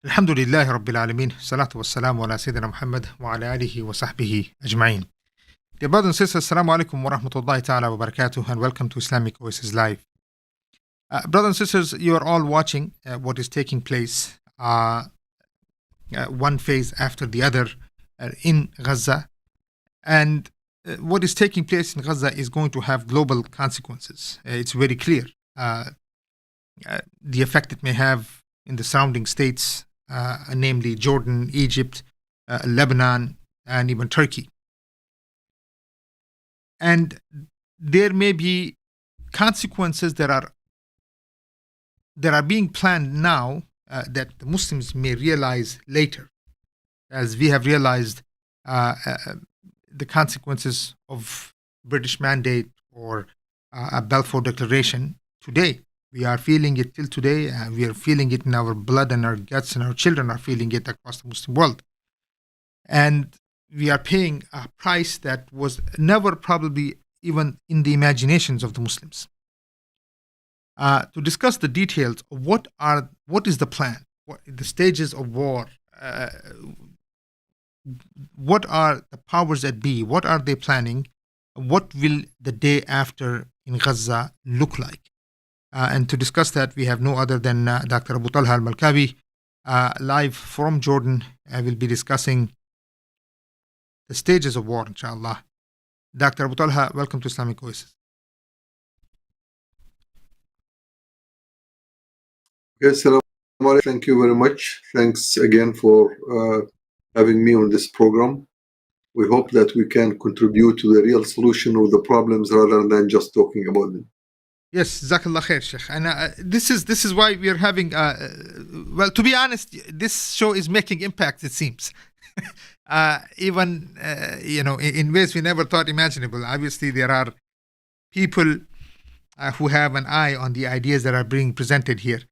الحمد لله رب العالمين الصلاة والسلام على سيدنا محمد وعلى آله وصحبه أجمعين. Dear brothers and sisters, Assalamu alaikum wa rahmatullahi ta'ala wa barakatuh and welcome to Islamic OASIS Live. Brothers and sisters, you are all watching what is taking place one phase after the other in Gaza, and what is taking place in Gaza is going to have global consequences. It's very clear. The effect it may have in the surrounding states, namely Jordan, Egypt, Lebanon, and even Turkey. And there may be consequences that are being planned now that the Muslims may realize later, as we have realized the consequences of British mandate or a Balfour Declaration today. We are feeling it till today. We are feeling it in our blood and our guts, and our children are feeling it across the Muslim world. And we are paying a price that was never probably even in the imaginations of the Muslims. To discuss the details of what is the plan, the stages of war, what are the powers that be, what are they planning, what will the day after in Gaza look like? And to discuss that, we have no other than Dr. Abu Talha al-Malkawi, live from Jordan. I will be discussing the stages of war, inshallah. Dr. Abu Talha, welcome to Islamic Oasis. Yes, thank you very much. Thanks again for having me on this program. We hope that we can contribute to the real solution of the problems rather than just talking about them. Yes, Jazakallah khair, Sheikh. And this is why we are having, well, to be honest, this show is making impact, it seems. Even, in ways we never thought imaginable. Obviously, there are people who have an eye on the ideas that are being presented here.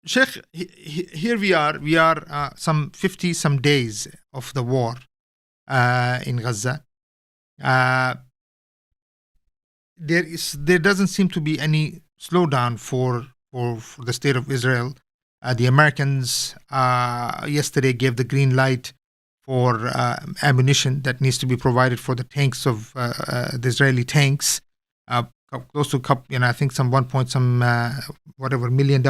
Sheikh, here we are some 50-some days of the war in Gaza. There doesn't seem to be any slowdown for the state of Israel. The Americans yesterday gave the green light for ammunition that needs to be provided for the tanks of the Israeli tanks, close to I think some $1 million.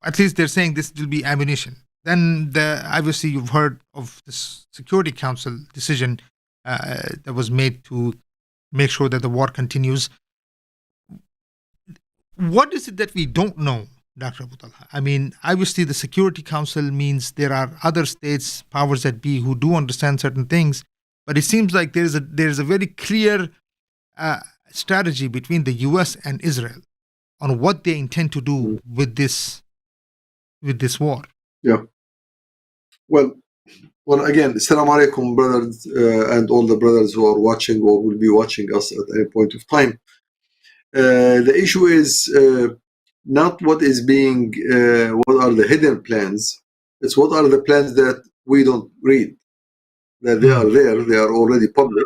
At least they're saying this will be ammunition. Then obviously you've heard of the Security Council decision that was made to make sure that the war continues. What is it that we don't know, Dr. Abu Talha? I mean, obviously the Security Council means there are other states, powers that be, who do understand certain things, but it seems like there is a very clear strategy between the U.S. and Israel on what they intend to do with this war. Yeah. Well, again, Assalamu alaikum, brothers, and all the brothers who are watching or will be watching us at any point of time. The issue is not what is being, what are the hidden plans. It's what are the plans that we don't read. That they are there, they are already public.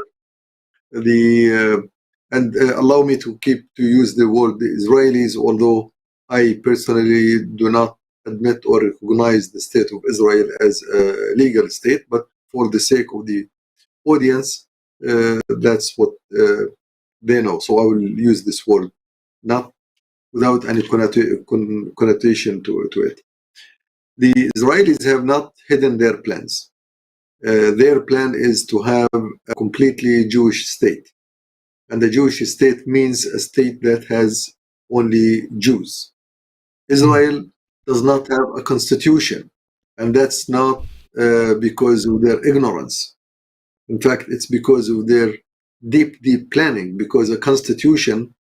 And allow me to use the word the Israelis, although I personally do not admit or recognize the state of Israel as a legal state, but for the sake of the audience, that's what they know. So I will use this word, not without any connotation to it. The Israelis have not hidden their plans. Their plan is to have a completely Jewish state. And the Jewish state means a state that has only Jews. Israel does not have a constitution, and that's not because of their ignorance. In fact, it's because of their deep planning, because a constitution,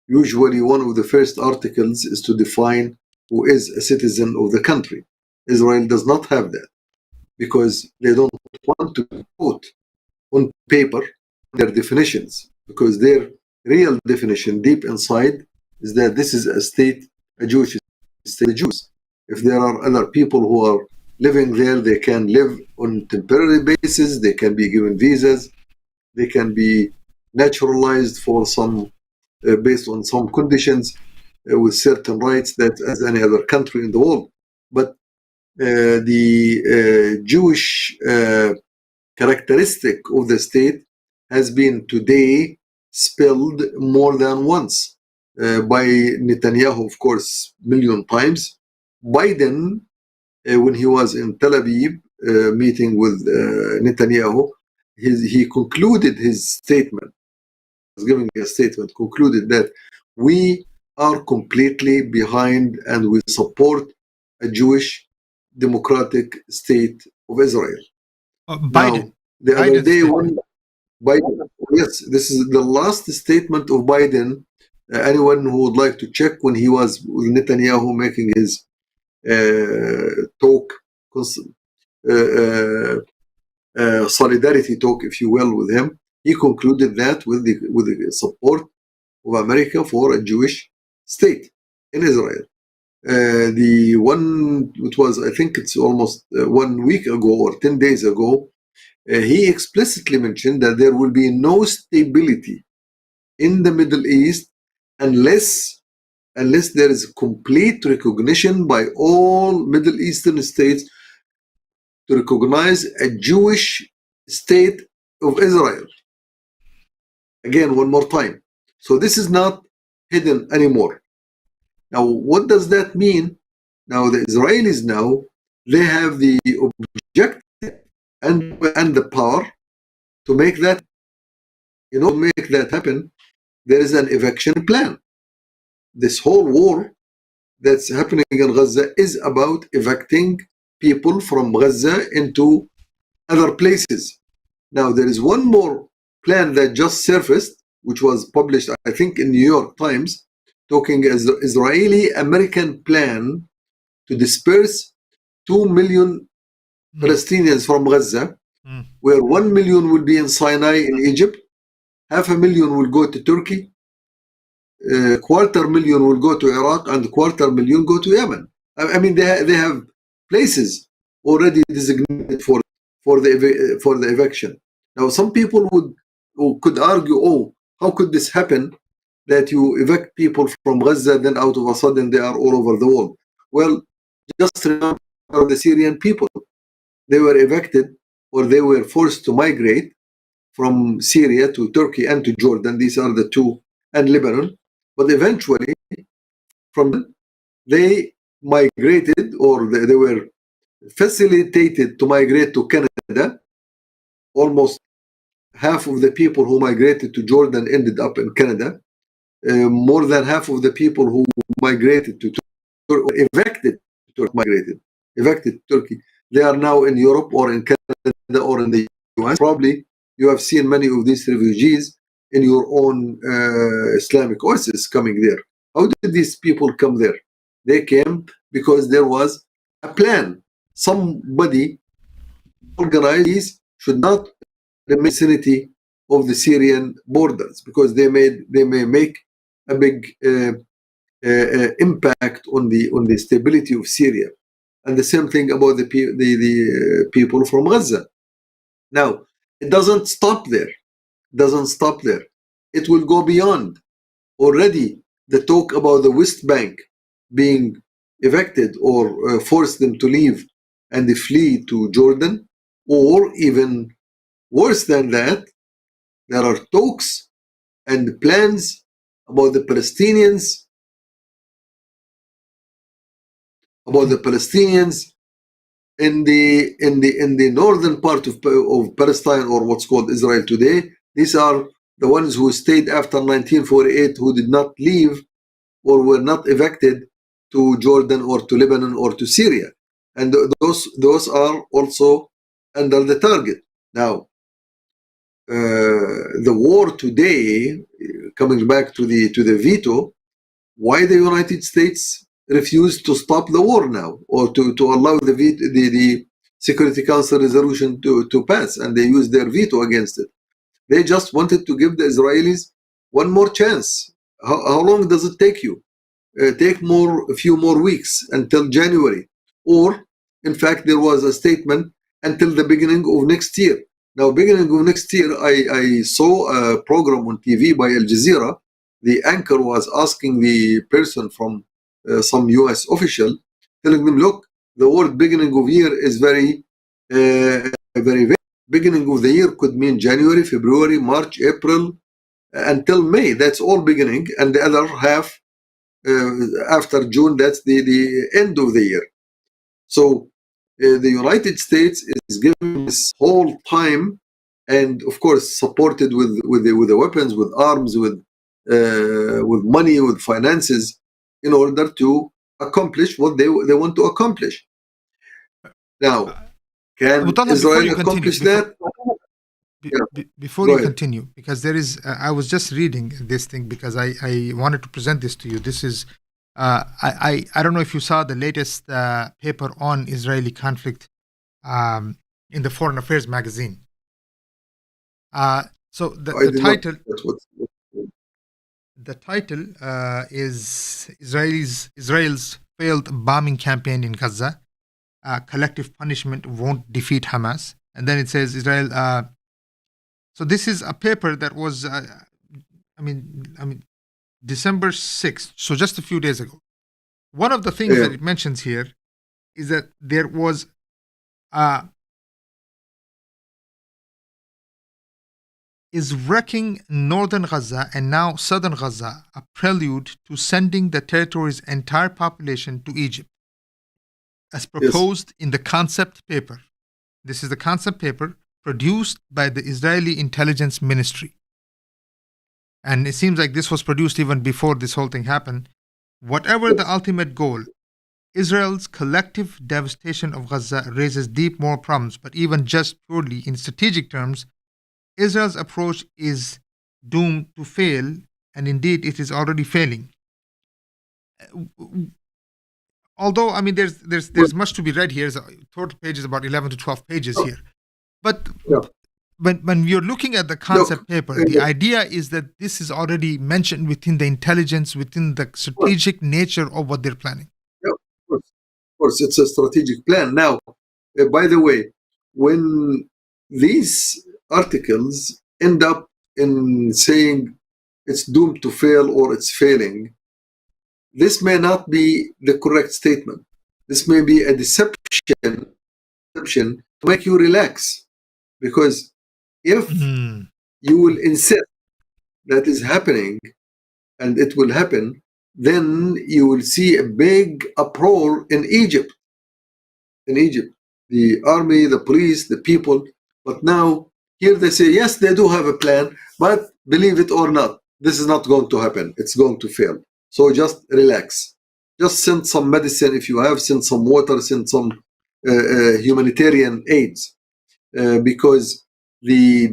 usually one of the first articles is to define who is a citizen of the country. Israel does not have that, because they don't want to put on paper their definitions, because their real definition deep inside is that this is a state, a Jewish state, the Jews. If there are other people who are living there, they can live on temporary basis, they can be given visas, they can be naturalized for some, based on some conditions, with certain rights that as any other country in the world. but the Jewish characteristic of the state has been today spelled more than once by Netanyahu, of course, million times. Biden, when he was in Tel Aviv meeting with Netanyahu, he concluded his statement, was giving a statement, concluded that we are completely behind and we support a Jewish democratic state of Israel. Biden. Now, the other Biden's day, statement. when Biden, yes, this is the last statement of Biden. Anyone who would like to check when he was with Netanyahu making his talk, solidarity talk, if you will, with him, he concluded that with the support of America for a Jewish state in Israel. The one, it was, I think it's almost 1 week ago or 10 days ago, he explicitly mentioned that there will be no stability in the Middle East unless there is complete recognition by all Middle Eastern states to recognize a Jewish state of Israel. Again, one more time. So this is not hidden anymore. Now, what does that mean? Now, the Israelis now, they have the objective and the power to make that, to make that happen. There is an eviction plan. This whole war that's happening in Gaza is about evicting people from Gaza into other places. Now, there is one more plan that just surfaced, which was published, I think, in New York Times, talking as the Israeli-American plan to disperse 2 million Palestinians from Gaza, where 1 million will be in Sinai in Egypt, 500,000 will go to Turkey, 250,000 will go to Iraq, and 250,000 go to Yemen. I mean, they have places already designated for the eviction. Now, some people could argue, oh, how could this happen, that you evict people from Gaza, then out of a sudden they are all over the world? Well, just remember the Syrian people. They were evicted, or they were forced to migrate from Syria to Turkey and to Jordan. These are the two, and Lebanon. But eventually, from them, they migrated, or they were facilitated to migrate to Canada. Almost half of the people who migrated to Jordan ended up in Canada. More than half of the people who migrated to Turkey, evicted Turkey, they are now in Europe or in Canada or in the US. Probably you have seen many of these refugees in your own Islamic oasis coming there. How did these people come there? They came because there was a plan. Somebody organized these should not remain in the vicinity of the Syrian borders, because they may make a big impact on the stability of Syria. And the same thing about the people from Gaza. Now, it doesn't stop there. It will go beyond. Already, the talk about the West Bank being evicted or force them to leave and they flee to Jordan, or even worse than that, there are talks and plans about the Palestinians in the northern part of Palestine, or what's called Israel today. These are the ones who stayed after 1948, who did not leave or were not evicted to Jordan or to Lebanon or to Syria, and those are also under the target. Now, the war today, coming back to the veto, why the United States refused to stop the war now, or to allow the Security Council resolution to pass, and they used their veto against it. They just wanted to give the Israelis one more chance. How long does it take you? Take a few more weeks until January, or in fact there was a statement until the beginning of next year. Now, beginning of next year, I saw a program on TV by Al Jazeera. The anchor was asking the person from some US official, telling them, look, the word beginning of year is very vague. Beginning of the year could mean January, February, March, April, until May. That's all beginning. And the other half after June, that's the end of the year. So the United States is giving this whole time, and of course supported with the weapons, with arms, with money, with finances, in order to accomplish what they want to accomplish. Now, can Talha, Israel accomplish that? Before you continue, because there is, I was just reading this thing because I wanted to present this to you. This is, I don't know if you saw the latest paper on Israeli conflict in the Foreign Affairs magazine. So the title is Israel's failed bombing campaign in Gaza. Collective punishment won't defeat Hamas. And then it says Israel. So this is a paper that was, December 6th, so just a few days ago. One of the things that it mentions here is that there was is wrecking northern Gaza and now southern Gaza a prelude to sending the territory's entire population to Egypt, as proposed in the concept paper. This is the concept paper produced by the Israeli Intelligence Ministry. And it seems like this was produced even before this whole thing happened. Whatever the ultimate goal, Israel's collective devastation of Gaza raises deep moral problems, but even just purely in strategic terms, Israel's approach is doomed to fail, and indeed it is already failing. Although, there's much to be read here. The total page is about 11 to 12 pages here. But when you're looking at the concept paper, the idea is that this is already mentioned within the intelligence, within the strategic nature of what they're planning. Yeah, of course, it's a strategic plan. Now, by the way, when these articles end up in saying it's doomed to fail or it's failing, this may not be the correct statement. This may be a deception to make you relax. Because if you will insist that is happening, and it will happen, then you will see a big uproar in Egypt. In Egypt, the army, the police, the people. But now, here they say, yes, they do have a plan, but believe it or not, this is not going to happen. It's going to fail. So just relax. Just send some medicine if you have, send some water, send some humanitarian aids. Because the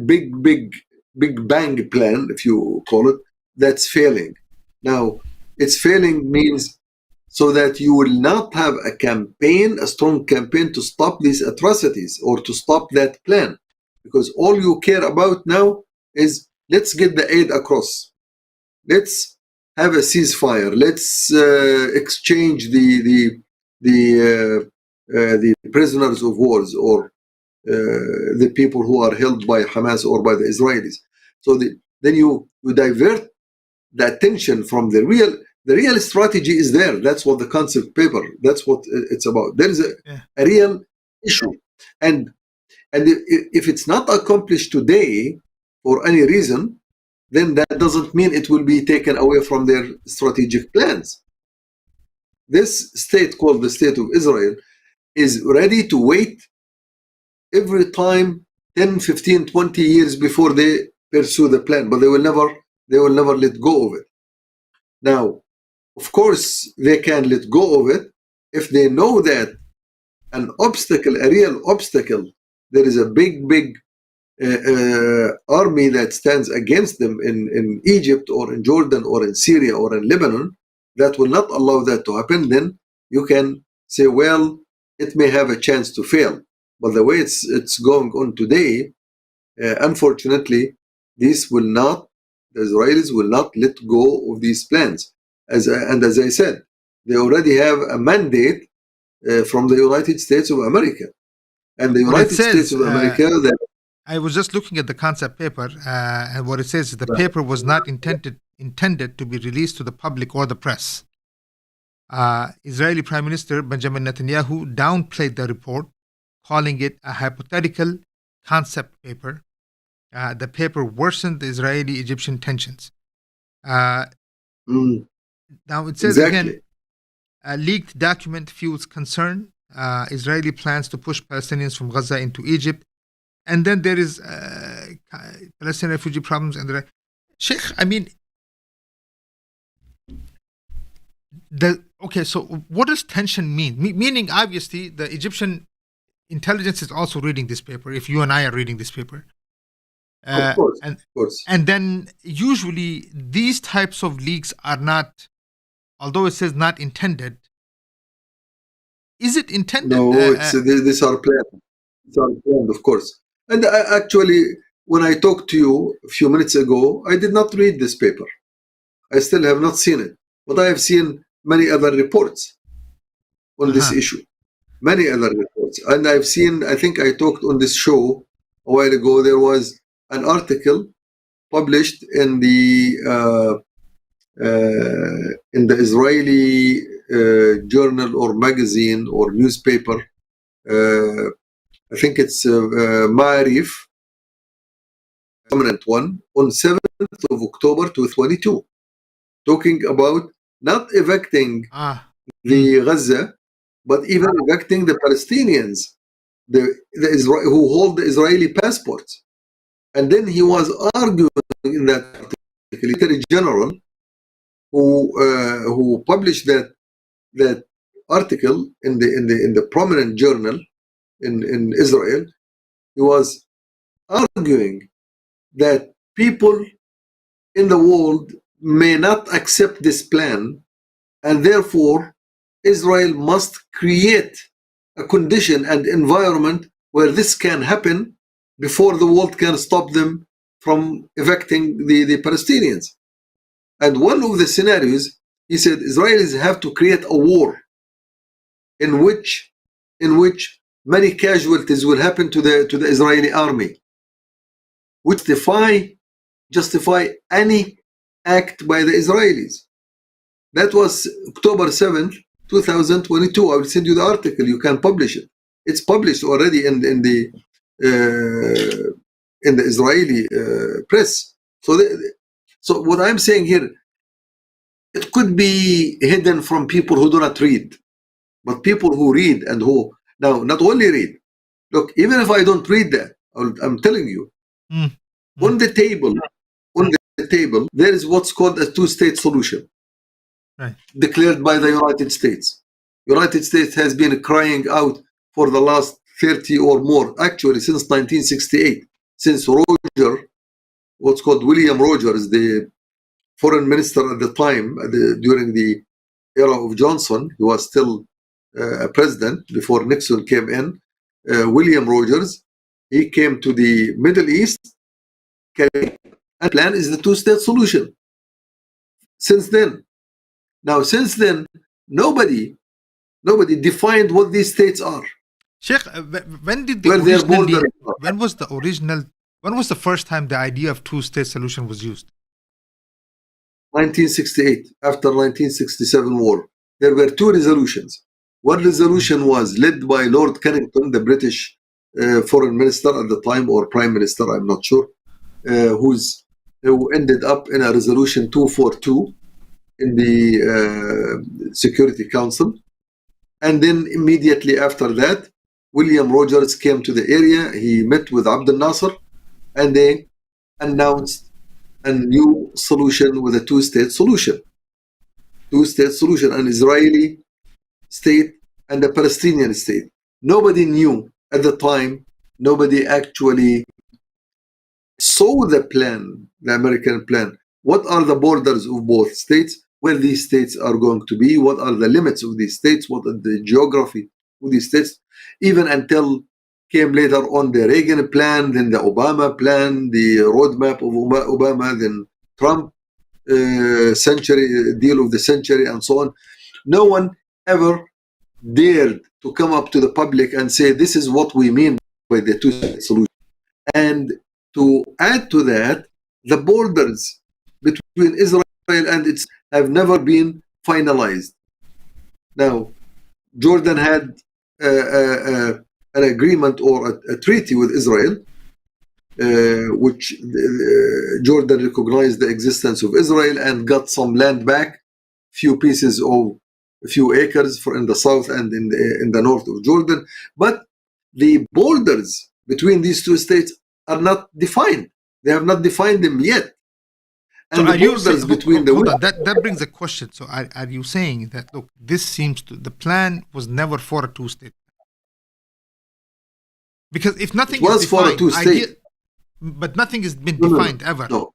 big bang plan, if you call it, that's failing. Now, it's failing means so that you will not have a campaign, a strong campaign to stop these atrocities or to stop that plan. Because all you care about now is let's get the aid across. Let's have a ceasefire. Let's exchange the prisoners of wars or the people who are held by Hamas or by the Israelis. So then you divert the attention from the real strategy is there. That's what the concept paper, that's what it's about. There is a real issue. And if it's not accomplished today for any reason, then that doesn't mean it will be taken away from their strategic plans. This state called the State of Israel is ready to wait every time 10, 15, 20 years before they pursue the plan, but they will never let go of it. Now, of course, they can let go of it if they know that an obstacle, a real obstacle, there is a big army that stands against them in Egypt or in Jordan or in Syria or in Lebanon that will not allow that to happen. Then you can say, well, it may have a chance to fail. But the way it's going on today, unfortunately, the Israelis will not let go of these plans. As I said, they already have a mandate from the United States of America. And the United States of America... I was just looking at the concept paper, and what it says is the paper was not intended to be released to the public or the press. Israeli Prime Minister Benjamin Netanyahu downplayed the report, calling it a hypothetical concept paper. The paper worsened the Israeli-Egyptian tensions. Now it says again, a leaked document fuels concern. Israeli plans to push Palestinians from Gaza into Egypt. And then there is Palestinian refugee problems. And Sheikh, I mean, so what does tension mean? Meaning, obviously, the Egyptian intelligence is also reading this paper, if you and I are reading this paper. Of course. And then usually these types of leaks are not, although it says not intended, is it intended? No, these are planned. These are planned, of course. And actually, when I talked to you a few minutes ago, I did not read this paper. I still have not seen it. But I have seen many other reports on this issue. Many other reports. And I've seen, I think I talked on this show a while ago, there was an article published in the Israeli journal or magazine or newspaper. I think it's Ma'arif, prominent one, on 7th of October 2022, talking about not evicting the Gaza, but even evicting the Palestinians, who hold the Israeli passports. And then he was arguing in that article, the Secretary General, who published that article in the prominent journal in Israel. He was arguing that people in the world may not accept this plan, and therefore Israel must create a condition and environment where this can happen before the world can stop them from evicting the Palestinians. And one of the scenarios, he said, Israelis have to create a war in which many casualties will happen to the Israeli army, which justify any act by the Israelis. That was October 7th, 2022. I will send you the article. You can publish it. It's published already in the Israeli press. So what I'm saying here, it could be hidden from people who do not read, but people who read and who now not only read. Look, even if I don't read that, I'm telling you, on the table, there is what's called a two-state solution, right, declared by the United States. United States has been crying out for the last 30 or more, actually since 1968, since what's called William Rogers, the foreign minister at the time, during the era of Johnson. He was still a president before Nixon came in. William Rogers, he came to the Middle East, and plan is the two-state solution. Since then, nobody defined what these states are. Sheikh, when was the first time the idea of two-state solution was used? 1968, after 1967 war. There were two resolutions. One resolution was led by Lord Carrington, the British foreign minister at the time, or prime minister, I'm not sure, who ended up in a resolution 242 in the Security Council. And then immediately after that, William Rogers came to the area. He met with Abdel Nasser, and they announced a new solution with a two-state solution. Two-state solution, an Israeli state and a Palestinian state. Nobody knew at the time, nobody actually saw the plan, the American plan. What are the borders of both states? Where these states are going to be? What are the limits of these states? What are the geography of these states? Even until came later on the Reagan plan, then the Obama plan, the roadmap of Obama, then Trump deal of the century, and so on. No one ever dared to come up to the public and say, this is what we mean by the two-state solution. And to add to that, the borders between Israel and its have never been finalized. Now, Jordan had an agreement or a treaty with Israel, which Jordan recognized the existence of Israel and got some land back, a few acres in the south and in the north of Jordan. But the borders between these two states are not defined. They have not defined them yet. And so the borders between hold on, that brings a question. So are you saying that, look, this seems to, the plan was never for a two-state? Because if nothing was is for a defined, two-state, but nothing has been defined ever. No.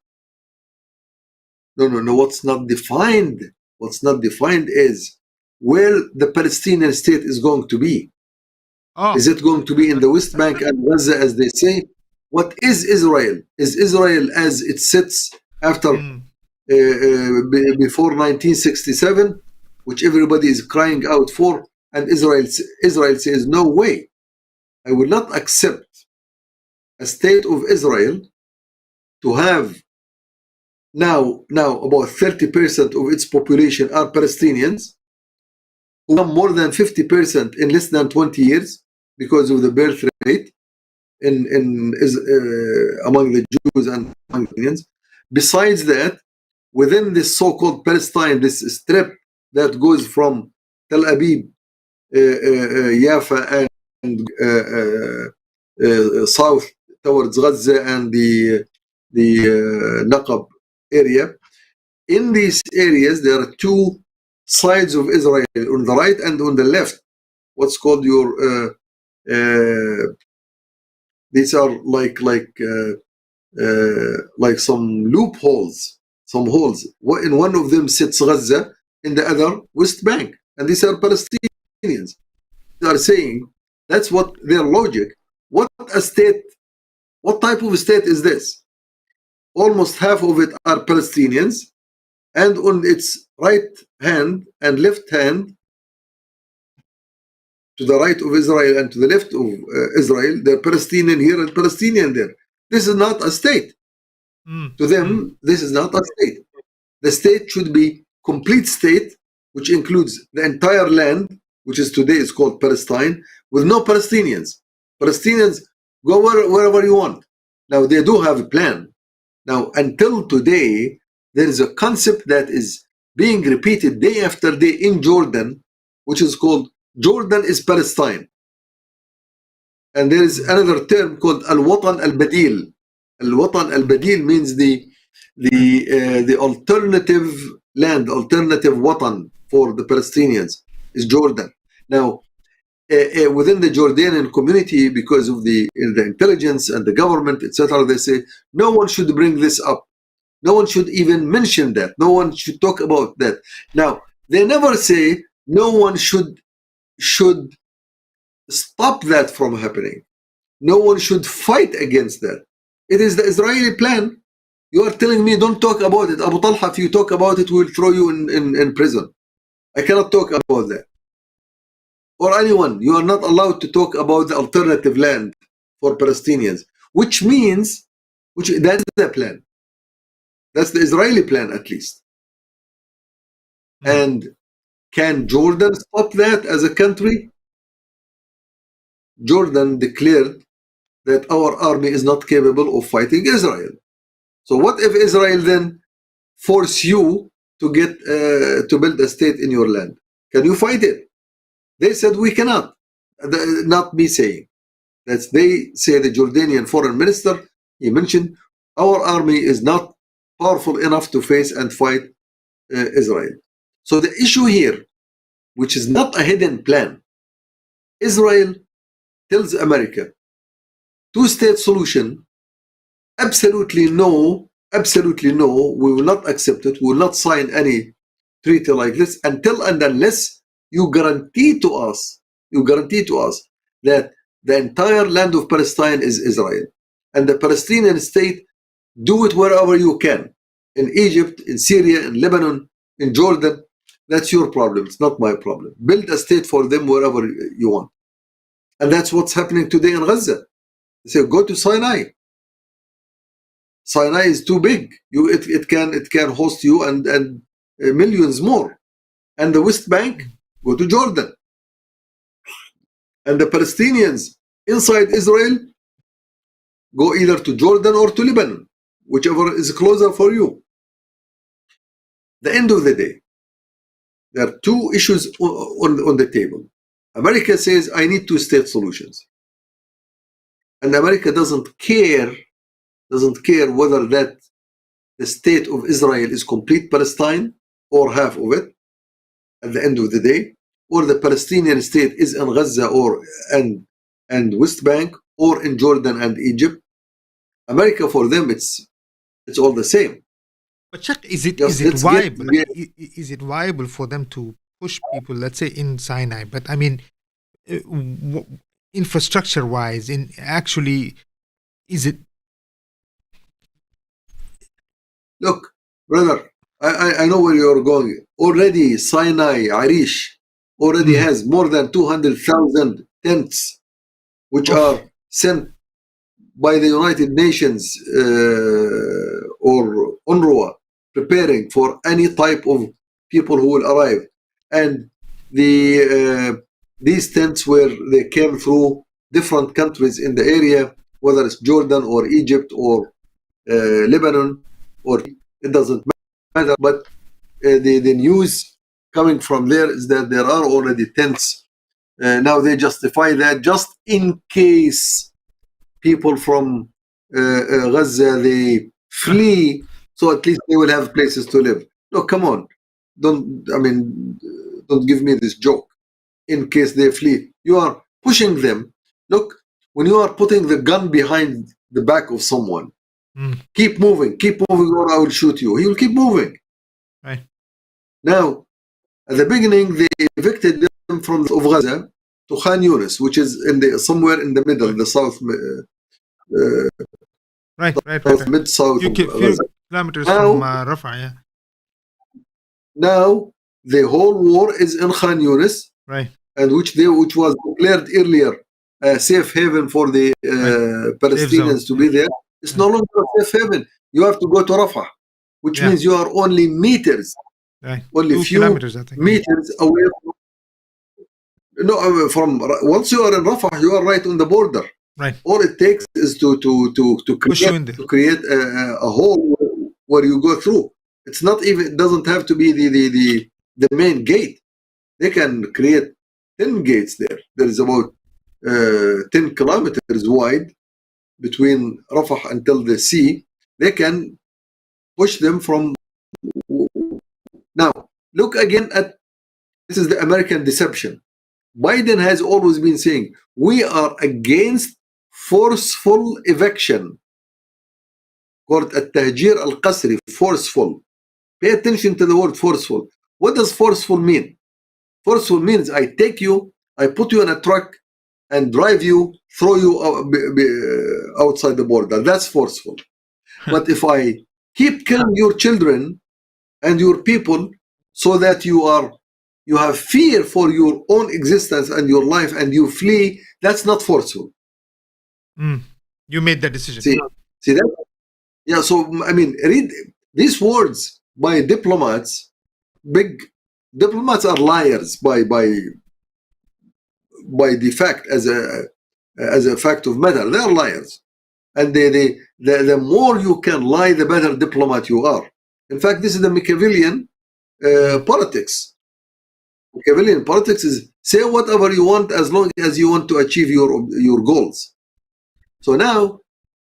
What's not defined? What's not defined is where the Palestinian state is going to be. Oh. Is it going to be in the West Bank and Gaza, as they say? What is Israel? Is Israel as it sits after before 1967, which everybody is crying out for, and Israel says, no way, I will not accept a state of Israel to have now about 30% of its population are Palestinians, who are more than 50% in less than 20 years because of the birth rate among the Jews and among the Palestinians. Besides that, within this so-called Palestine, this strip that goes from Tel Aviv, Jaffa, and south towards Gaza and the Naqab area. In these areas, there are two sides of Israel, on the right and on the left. What's called your these are like some loopholes, some holes. In one of them sits Gaza, in the other West Bank, and these are Palestinians. They are saying that's what their logic. What a state? What type of state is this? Almost half of it are Palestinians, and on its right hand and left hand, to the right of Israel and to the left of Israel, they're Palestinian here and Palestinian there. This is not a state. To them, this is not a state. The state should be complete state, which includes the entire land, which is today is called Palestine, with no Palestinians. Palestinians go wherever you want. Now, they do have a plan. Now, until today, there is a concept that is being repeated day after day in Jordan, which is called Jordan is Palestine. And there is another term called Al-Watan Al-Badil. Al-Watan Al-Badil means the alternative land, alternative Watan for the Palestinians is Jordan. Now, within the Jordanian community, because of the intelligence and the government, etc., they say no one should bring this up. No one should even mention that. No one should talk about that. Now, they never say no one should stop that from happening. No one should fight against that. It is the Israeli plan. You are telling me don't talk about it. Abu Talha, if you talk about it, we'll throw you in prison. I cannot talk about that. Or anyone. You are not allowed to talk about the alternative land for Palestinians, which means, that's the plan. That's the Israeli plan, at least. And can Jordan stop that as a country? Jordan declared that our army is not capable of fighting Israel. So what if Israel then force you to get to build a state in your land? Can you fight it? They said we cannot. Not me saying. That's they say, the Jordanian foreign minister, he mentioned our army is not powerful enough to face and fight Israel. So the issue here, which is not a hidden plan, Israel tells America, two-state solution, absolutely no, we will not accept it, we will not sign any treaty like this until and unless you guarantee to us that the entire land of Palestine is Israel, and the Palestinian state, do it wherever you can, in Egypt, in Syria, in Lebanon, in Jordan. That's your problem, it's not my problem. Build a state for them wherever you want. And that's what's happening today in Gaza. They say, go to Sinai. Sinai is too big. It can host you and millions more. And the West Bank, go to Jordan. And the Palestinians inside Israel go either to Jordan or to Lebanon, whichever is closer for you. The end of the day, there are two issues on the table. America says, I need two-state solutions. And America doesn't care whether that the state of Israel is complete Palestine or half of it at the end of the day, or the Palestinian state is in Gaza or and West Bank or in Jordan and Egypt. America, for them, it's all the same. But Sheikh, is it viable? Is it viable for them to push people, let's say in Sinai? But I mean, infrastructure-wise, in actually, is it? Look, brother, I know where you're going. Already Sinai, Arish, already has more than 200,000 tents, which are sent by the United Nations or UNRWA, preparing for any type of people who will arrive. And these tents they came through different countries in the area, whether it's Jordan or Egypt or Lebanon, or it doesn't matter. But the news coming from there is that there are already tents. Now they justify that just in case people from Gaza, they flee, so at least they will have places to live. No, come on. Don't give me this joke. In case they flee, you are pushing them. Look, when you are putting the gun behind the back of someone, keep moving, or I will shoot you. He will keep moving. Right. Now, at the beginning, they evicted them from Gaza to Khan Yunis, which is somewhere in the middle, the south. Right. Mid-south. Few kilometers from Rafah, yeah. Now, the whole war is in Khan Yunis, right, and which was declared earlier a safe haven for the Palestinians to be there. It's no longer a safe haven. You have to go to Rafah, which means you are only meters, only 2 few kilometers, I think, meters away from once you are in Rafah, you are right on the border. Right. All it takes is to create a hole where you go through. It's not even. It doesn't have to be the main gate. They can create 10 gates there. There is about 10 kilometers wide between Rafah until the sea. They can push them from. Now look again at this is the American deception. Biden has always been saying we are against forceful eviction. Called التهجير القسري, forceful. Pay attention to the word forceful. What does forceful mean? Forceful means I take you, I put you in a truck and drive you, throw you outside the border. That's forceful. But if I keep killing your children and your people so that you have fear for your own existence and your life and you flee, that's not forceful. You made that decision. See that? Yeah, so I mean, read these words by diplomats. Big diplomats are liars by the fact, as a fact of matter. They are liars, and the more you can lie, the better diplomat you are. In fact, this is the Machiavellian politics. Machiavellian politics is say whatever you want as long as you want to achieve your goals. So now,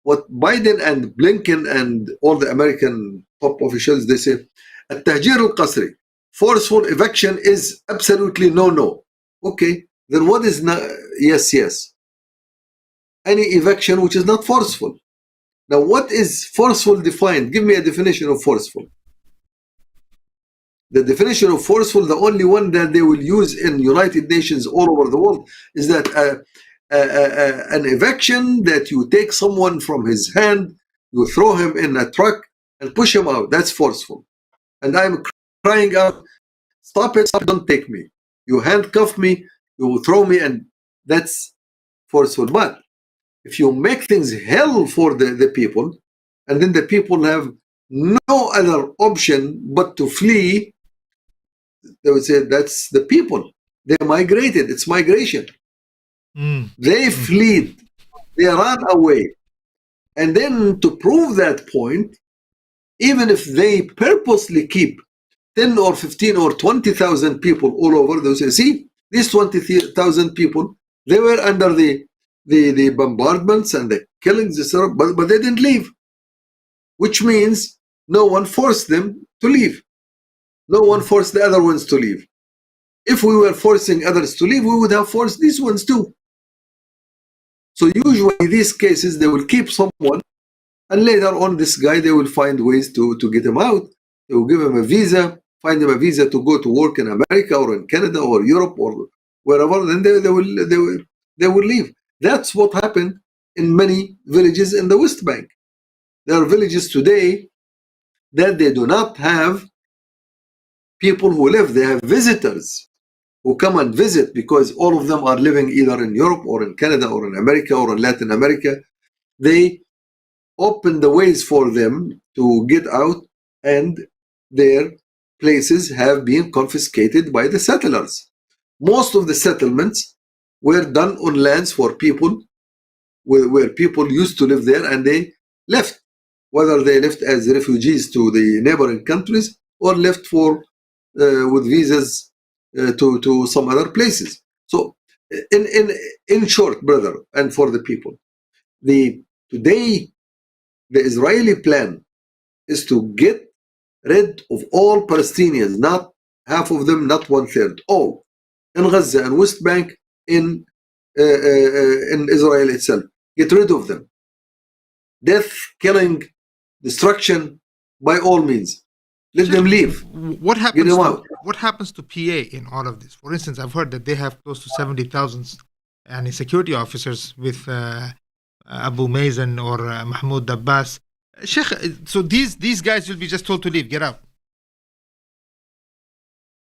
what Biden and Blinken and all the American top officials, they say, التهجير القسري, forceful eviction is absolutely no. Okay, then what is yes? Any eviction which is not forceful. Now, what is forceful defined? Give me a definition of forceful. The definition of forceful, the only one that they will use in United Nations all over the world, is that an eviction that you take someone from his hand, you throw him in a truck and push him out. That's forceful. And I'm crying out, stop it, don't take me. You handcuff me, you throw me, and that's forceful. But if you make things hell for the people, and then the people have no other option but to flee, They would say that's the people. They migrated. It's migration. They fled. They ran away. And then to prove that point, even if they purposely keep 10 or 15 or 20,000 people all over, they say, see, these 20,000 people, they were under the bombardments and the killings, but they didn't leave, which means no one forced them to leave. No one forced the other ones to leave. If we were forcing others to leave, we would have forced these ones too. So usually in these cases, they will keep someone, and later on this guy, they will find ways to get him out. They will give him a visa, find him a visa to go to work in America or in Canada or Europe or wherever, then they will leave. That's what happened in many villages in the West Bank. There are villages today that they do not have people who live. They have visitors who come and visit, because all of them are living either in Europe or in Canada or in America or in Latin America. They open the ways for them to get out, and their places have been confiscated by the settlers. Most of the settlements were done on lands for people where people used to live there, and they left, whether they left as refugees to the neighboring countries or left for with visas to some other places. So in short, brother, and for the people, today the Israeli plan is to get rid of all Palestinians, not half of them, not 1/3, all in Gaza and West Bank, in Israel itself. Get rid of them. Death, killing, destruction, by all means. Let them leave. What happens? Get them out. What happens to PA in all of this? For instance, I've heard that they have close to 70,000 security officers with Abu Mazen or Mahmoud Abbas. Sheikh, so these guys will be just told to leave, get out.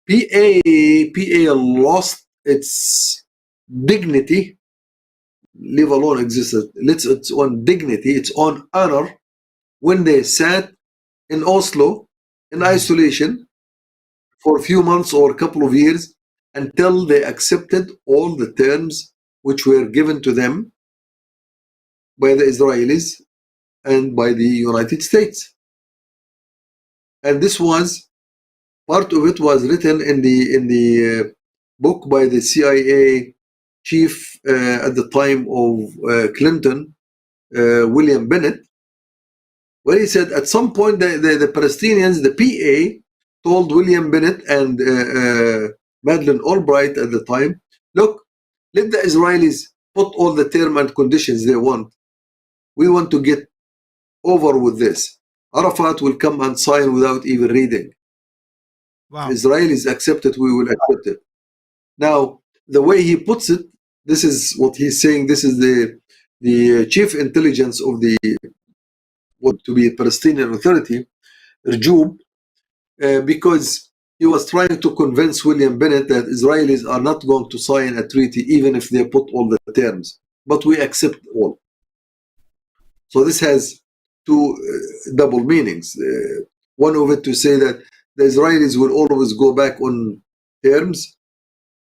PA lost its dignity, leave alone existence. Its own dignity, its own honor, when they sat in Oslo in isolation for a few months or a couple of years, until they accepted all the terms which were given to them by the Israelis and by the United States. And this was, part of it was written in the book by the CIA chief at the time of Clinton, William Bennett, where he said at some point the Palestinians, the PA, told William Bennett and Madeleine Albright at the time, look, let the Israelis put all the terms and conditions they want. We want to get over with this. Arafat will come and sign without even reading. Wow. If Israelis accept it, we will accept it. Now, the way he puts it, this is what he's saying. This is the chief intelligence of the what to be a Palestinian Authority, Rjoub, because he was trying to convince William Bennett that Israelis are not going to sign a treaty even if they put all the terms, but we accept all. So this has two double meanings. One of it to say that the Israelis will always go back on terms,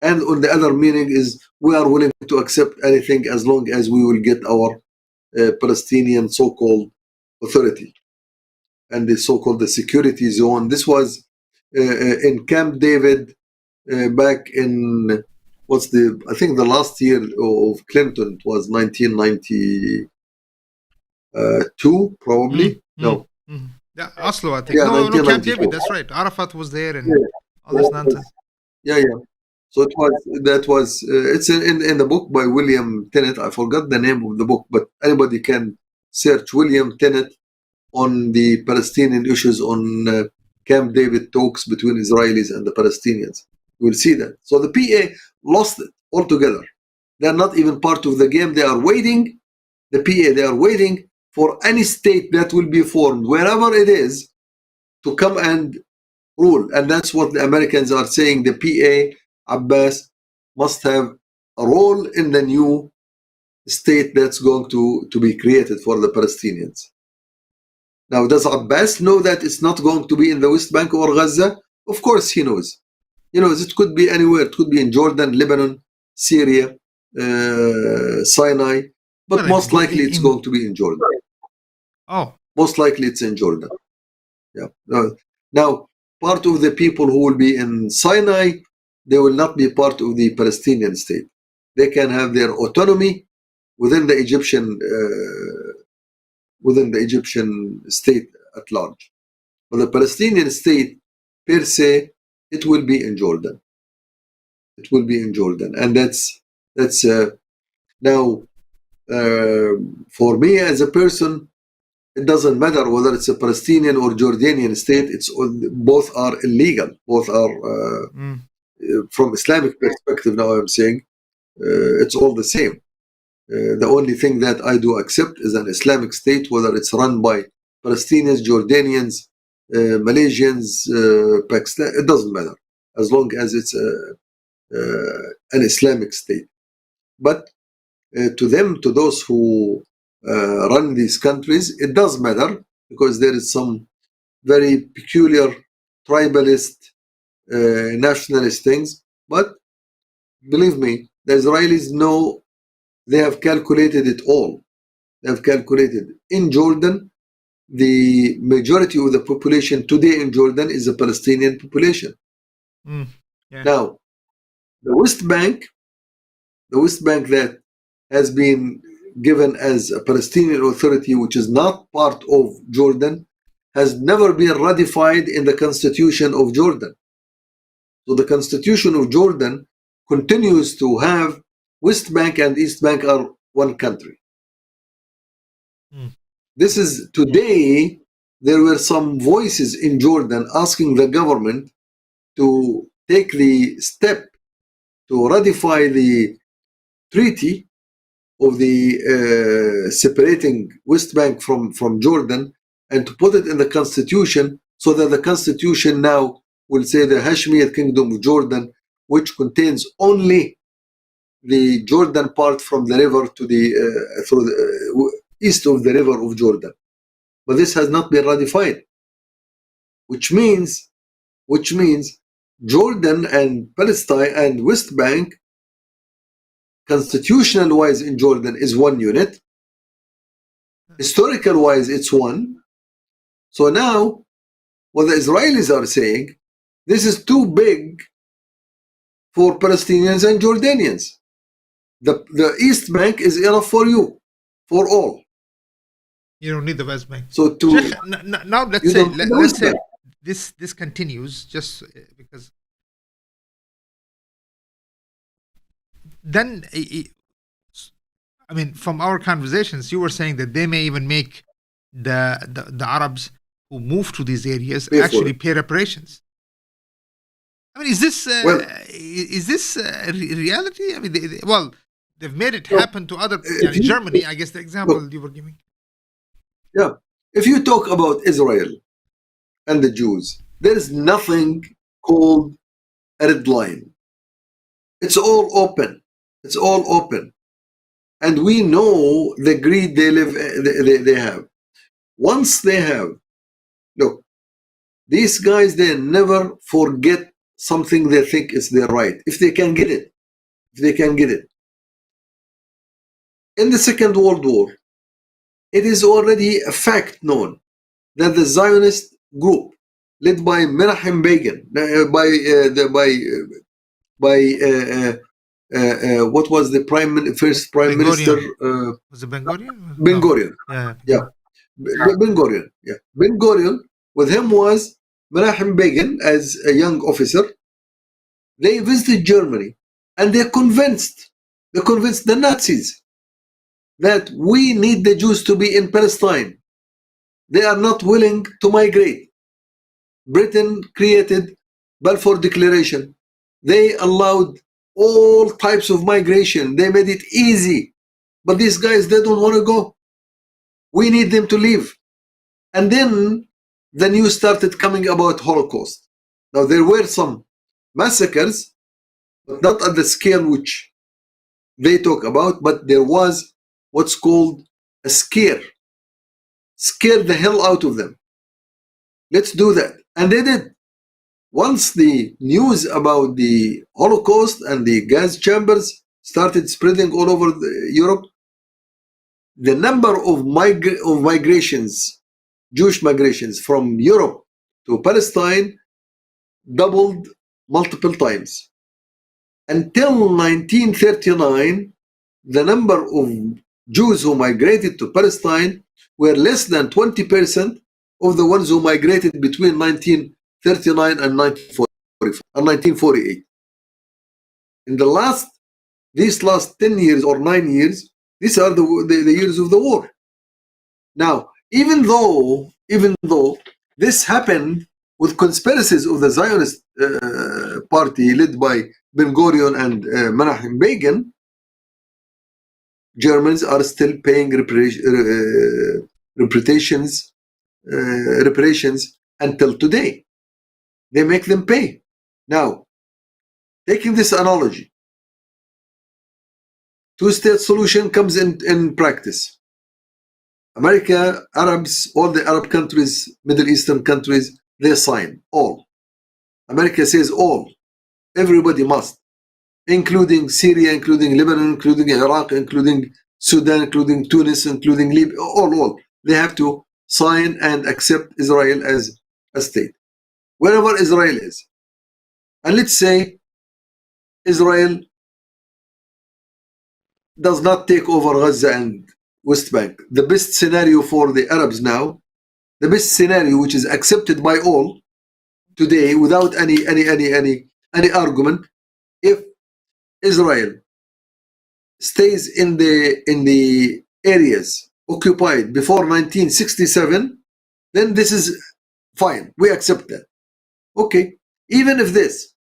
and on the other meaning is we are willing to accept anything as long as we will get our Palestinian so-called authority and the so-called the security zone. This was in Camp David back in I think the last year of Clinton. It was 1992 probably. No. Yeah, Oslo, I think. Yeah, no, Camp David, that's right. Arafat was there and all this nonsense. Yeah. So it's in the book by William Tennant. I forgot the name of the book, but anybody can search William Tennant on the Palestinian issues on Camp David talks between Israelis and the Palestinians. We'll see that. So the PA lost it altogether. They're not even part of the game. They are waiting, the PA, they are waiting for any state that will be formed, wherever it is, to come and rule. And that's what the Americans are saying. The PA, Abbas, must have a role in the new state that's going to be created for the Palestinians. Now, does Abbas know that it's not going to be in the West Bank or Gaza? Of course he knows. it could be anywhere. It could be in Jordan, Lebanon, Syria, Sinai, but Well, most likely it's going to be in Jordan. Oh, Most likely it's in Jordan. Yeah. Now, part of the people who will be in Sinai, they will not be part of the Palestinian state. They can have their autonomy within the Egyptian state at large. But the Palestinian state per se, it will be in Jordan. It will be in Jordan, and that's now for me as a person. It doesn't matter whether it's a Palestinian or Jordanian state. Both are illegal. Both are from Islamic perspective. Now I'm saying it's all the same. The only thing that I do accept is an Islamic state, whether it's run by Palestinians, Jordanians, Malaysians, Pakistan. It doesn't matter as long as it's an Islamic state. But to those who run these countries, it does matter because there is some very peculiar tribalist, nationalist things. But believe me, the Israelis know. They have calculated it all. They have calculated in Jordan, the majority of the population today in Jordan is a Palestinian population. Yeah. Now, the West Bank that has been given as a Palestinian authority, which is not part of Jordan, has never been ratified in the Constitution of Jordan. So the Constitution of Jordan continues to have West Bank and East Bank are one country. This is today. There were some voices in Jordan asking the government to take the step to ratify the treaty of the separating West Bank from Jordan and to put it in the constitution, so that the constitution now will say the Hashemite Kingdom of Jordan, which contains only the Jordan part from the river to the east of the river of Jordan. But this has not been ratified, which means Jordan and Palestine and West Bank, constitutional wise in Jordan, is one unit. Historical wise, it's one. So now, what the Israelis are saying, this is too big for Palestinians and Jordanians. The East Bank is enough for you, for all. You don't need the West Bank. So now let's say this continues, just because then I mean, from our conversations, you were saying that they may even make the Arabs who move to these areas actually pay reparations. I mean, is this reality? I mean, they've made it happen to other. Germany, I guess, the example you were giving. Yeah, if you talk about Israel and the Jews, there is nothing called a red line. It's all open. It's all open. And we know the greed they have. Once they have, look, these guys, they never forget something they think is their right. If they can get it. In the Second World War, it is already a fact known that the Zionist group, led by Menachem Begin, what was the first prime minister? Was it Ben Gurion? Ben Gurion. Yeah. Ben Gurion. Yeah. Ben Gurion. With him was Menachem Begin as a young officer. They visited Germany and they convinced the Nazis that we need the Jews to be in Palestine. They are not willing to migrate. Britain created Balfour Declaration. They allowed all types of migration. They made it easy. But these guys, they don't want to go. We need them to leave. And then the news started coming about Holocaust. Now, there were some massacres, but not at the scale which they talk about, but there was what's called a scare. Scare the hell out of them. Let's do that. And they did. once the news about the Holocaust and the gas chambers started spreading all over Europe, the number of migrations, Jewish migrations from Europe to Palestine doubled multiple times. Until 1939, the number of Jews who migrated to Palestine were less than 20% of the ones who migrated between 1939 and 1948. In these last 10 years or 9 years, these are the years of the war. Now, even though this happened with conspiracies of the Zionist party led by Ben Gurion and Menachem Begin, Germans are still paying reparations until today. They make them pay. Now, taking this analogy, two-state solution comes in practice. America, Arabs, all the Arab countries, Middle Eastern countries, they sign, all. America says all. Everybody must, including Syria, including Lebanon, including Iraq, including Sudan, including Tunis, including Libya, all. They have to sign and accept Israel as a state, wherever Israel is. And let's say Israel does not take over Gaza and West Bank. The best scenario for the Arabs now, the best scenario which is accepted by all today without any argument, if Israel stays in the areas occupied before 1967, then this is fine. We accept that. Okay. Even if this,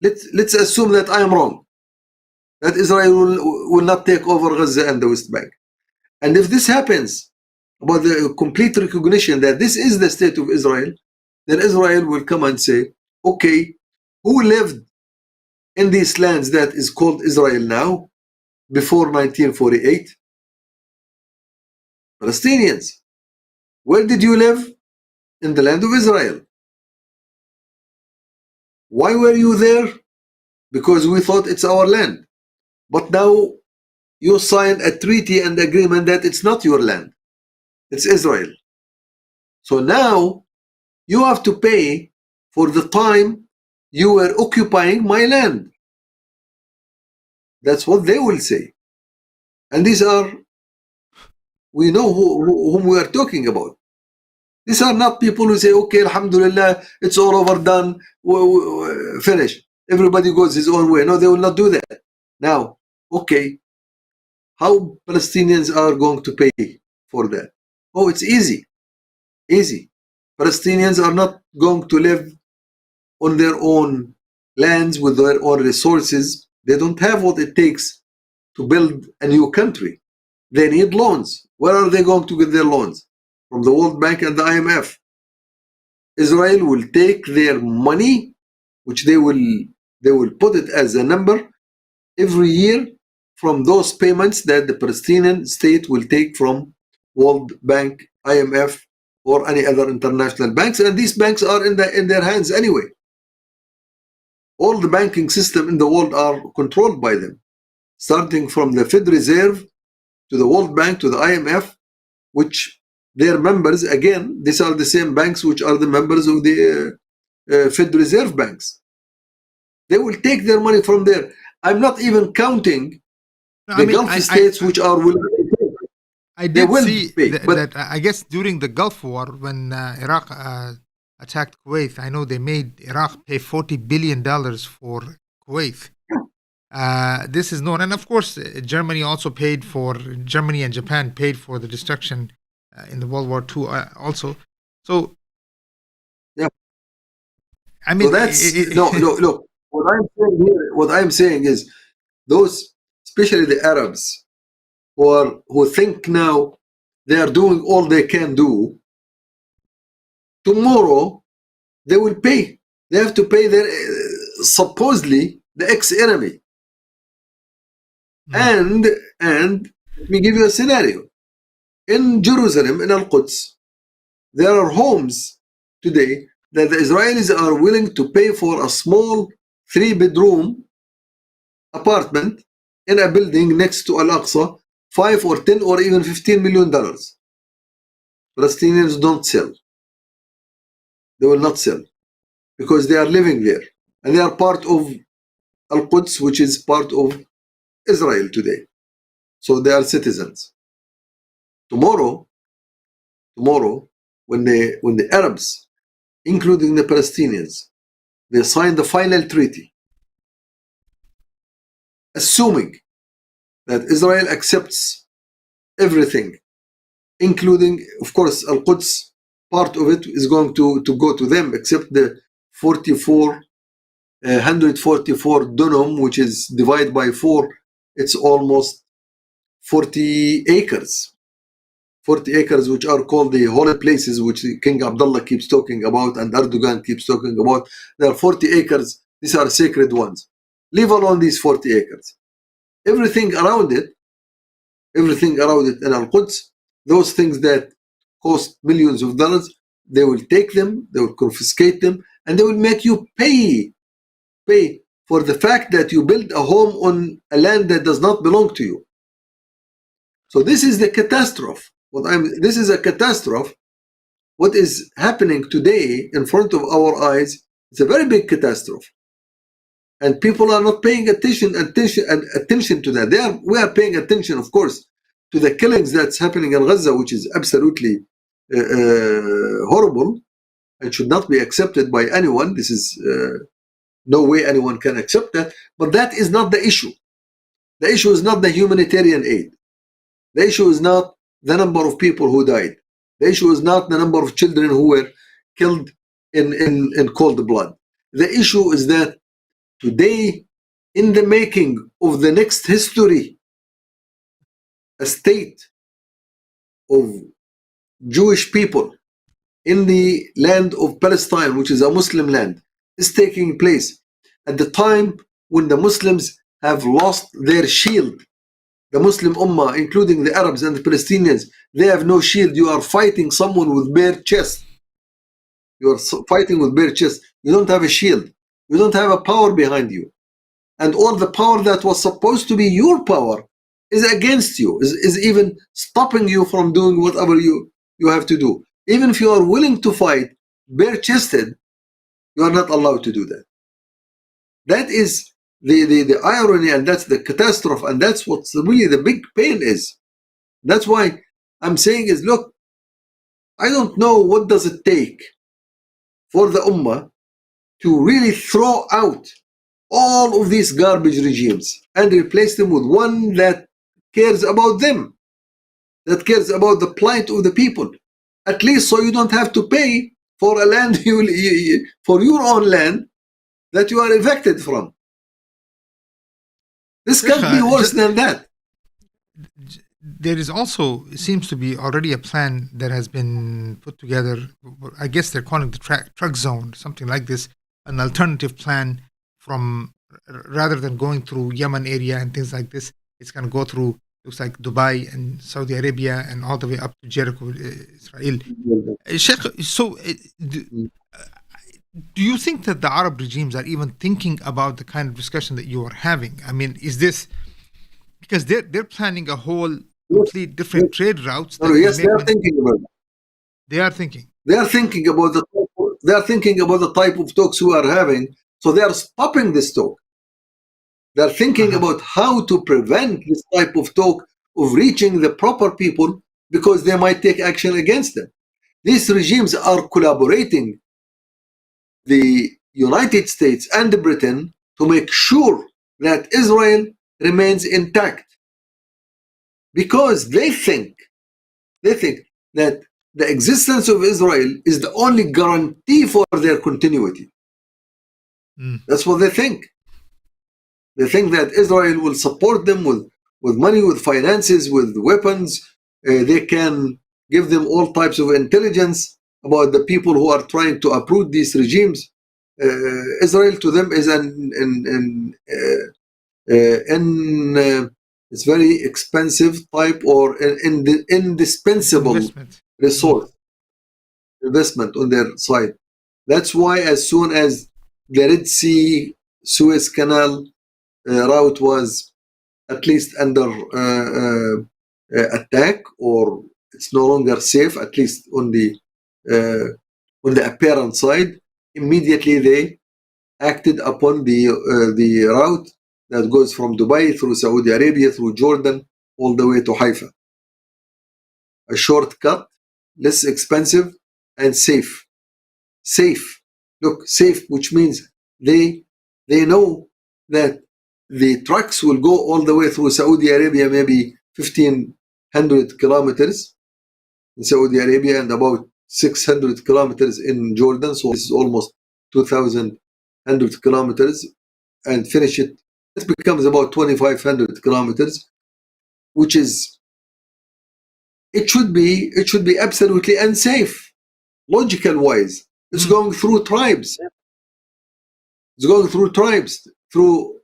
let's assume that I am wrong, that Israel will not take over Gaza and the West Bank. And if this happens, about the complete recognition that this is the state of Israel, then Israel will come and say, okay, who lived in these lands that is called Israel now before 1948? Palestinians. Where did you live? In the land of Israel. Why were you there? Because we thought it's our land. But now you signed a treaty and agreement that it's not your land. It's Israel. So now you have to pay for the time you were occupying my land. That's what they will say. And these are, we know whom we are talking about. These are not people who say, okay, alhamdulillah, it's all over, done, finish. Everybody goes his own way. No, they will not do that. Now, okay, how Palestinians are going to pay for that? Oh, it's easy. Easy. Palestinians are not going to live on their own lands with their own resources. They don't have what it takes to build a new country. They need loans. Where are they going to get their loans? From the World Bank and the IMF. Israel will take their money, which they will put it as a number every year from those payments that the Palestinian state will take from World Bank, IMF, or any other international banks, and these banks are in their hands anyway. All the banking system in the world are controlled by them, starting from the Fed Reserve to the World Bank to the IMF, which their members, again, these are the same banks which are the members of the Fed Reserve banks. They will take their money from there. I'm not even counting the Gulf states which are willing to pay. I did see that I guess during the Gulf War, when Iraq attacked Kuwait, I know they made Iraq pay $40 billion for Kuwait. This is known. And of course, Germany and Japan paid for the destruction in the World War II also. So, yeah. I mean, so that's, look, what I'm saying is those, especially the Arabs, who think now they are doing all they can do, tomorrow they will pay. They have to pay their, supposedly, the ex-enemy. And let me give you a scenario. In Jerusalem, in Al-Quds, there are homes today that the Israelis are willing to pay for a small 3-bedroom apartment in a building next to Al-Aqsa, 5 or 10 or even $15 million. Palestinians don't sell. They will not sell because they are living there and they are part of Al-Quds, which is part of Israel today. So they are citizens. Tomorrow, when the Arabs, including the Palestinians, they sign the final treaty, assuming that Israel accepts everything, including, of course, Al-Quds, part of it is going to go to them, except the 144 dunum, which is divided by 4, it's almost 40 acres. 40 acres, which are called the holy places, which King Abdullah keeps talking about and Erdogan keeps talking about. There are 40 acres. These are sacred ones. Leave alone these 40 acres. Everything around it in Al-Quds, those things that cost millions of dollars, they will take them, they will confiscate them, and they will make you pay for the fact that you build a home on a land that does not belong to you. So this is the catastrophe. This is a catastrophe. What is happening today in front of our eyes, it's a very big catastrophe. And people are not paying attention to that. We are paying attention, of course, to the killings that's happening in Gaza, which is absolutely horrible and should not be accepted by anyone. This is no way anyone can accept that. But that is not the issue. The issue is not the humanitarian aid. The issue is not the number of people who died. The issue is not the number of children who were killed in cold blood. The issue is that today, in the making of the next history, a state of Jewish people in the land of Palestine, which is a Muslim land, is taking place at the time when the Muslims have lost their shield. The Muslim Ummah, including the Arabs and the Palestinians, they have no shield. You are fighting someone with bare chest. You are fighting with bare chest. You don't have a shield. You don't have a power behind you. And all the power that was supposed to be your power is against you, is even stopping you from doing whatever you have to do. Even if you are willing to fight bare-chested, you are not allowed to do that. That is the irony, and that's the catastrophe, and that's what's really the big pain is. That's why I'm saying is, look, I don't know what does it take for the Ummah to really throw out all of these garbage regimes and replace them with one that cares about them, that cares about the plight of the people, at least so you don't have to pay for a land for your own land that you are evicted from. This can't be worse than that. There is also, it seems to be already a plan that has been put together. I guess they're calling the truck zone, something like this, an alternative plan from, rather than going through Yemen area and things like this, it's going to go through, looks like Dubai and Saudi Arabia and all the way up to Jericho, Israel. Sheikh, so do you think that the Arab regimes are even thinking about the kind of discussion that you are having? I mean, is this because they're planning a whole complete different trade routes? Yes, they are thinking about it. They are thinking. They are thinking about the type of talks we are having. So they are stopping this talk. They are thinking about how to prevent this type of talk of reaching the proper people, because they might take action against them. These regimes are collaborating the United States and Britain to make sure that Israel remains intact, because they think that the existence of Israel is the only guarantee for their continuity. That's what they think. They think that Israel will support them with money, with finances, with weapons. They can give them all types of intelligence about the people who are trying to uproot these regimes. Israel to them is it's very expensive type or an indispensable resource, investment on their side. That's why as soon as the Red Sea, Suez Canal route was at least under attack, or it's no longer safe, at least on the apparent side, immediately they acted upon the route that goes from Dubai through Saudi Arabia, through Jordan, all the way to Haifa. A shortcut, less expensive, and safe. Safe. Look, safe, which means they know that the trucks will go all the way through Saudi Arabia, maybe 1,500 kilometers in Saudi Arabia and about 600 kilometers in Jordan. So this is almost 2,100 kilometers, and finish it. It becomes about 2,500 kilometers, which is, it should be absolutely unsafe, logical wise. It's going through tribes. It's going through tribes, through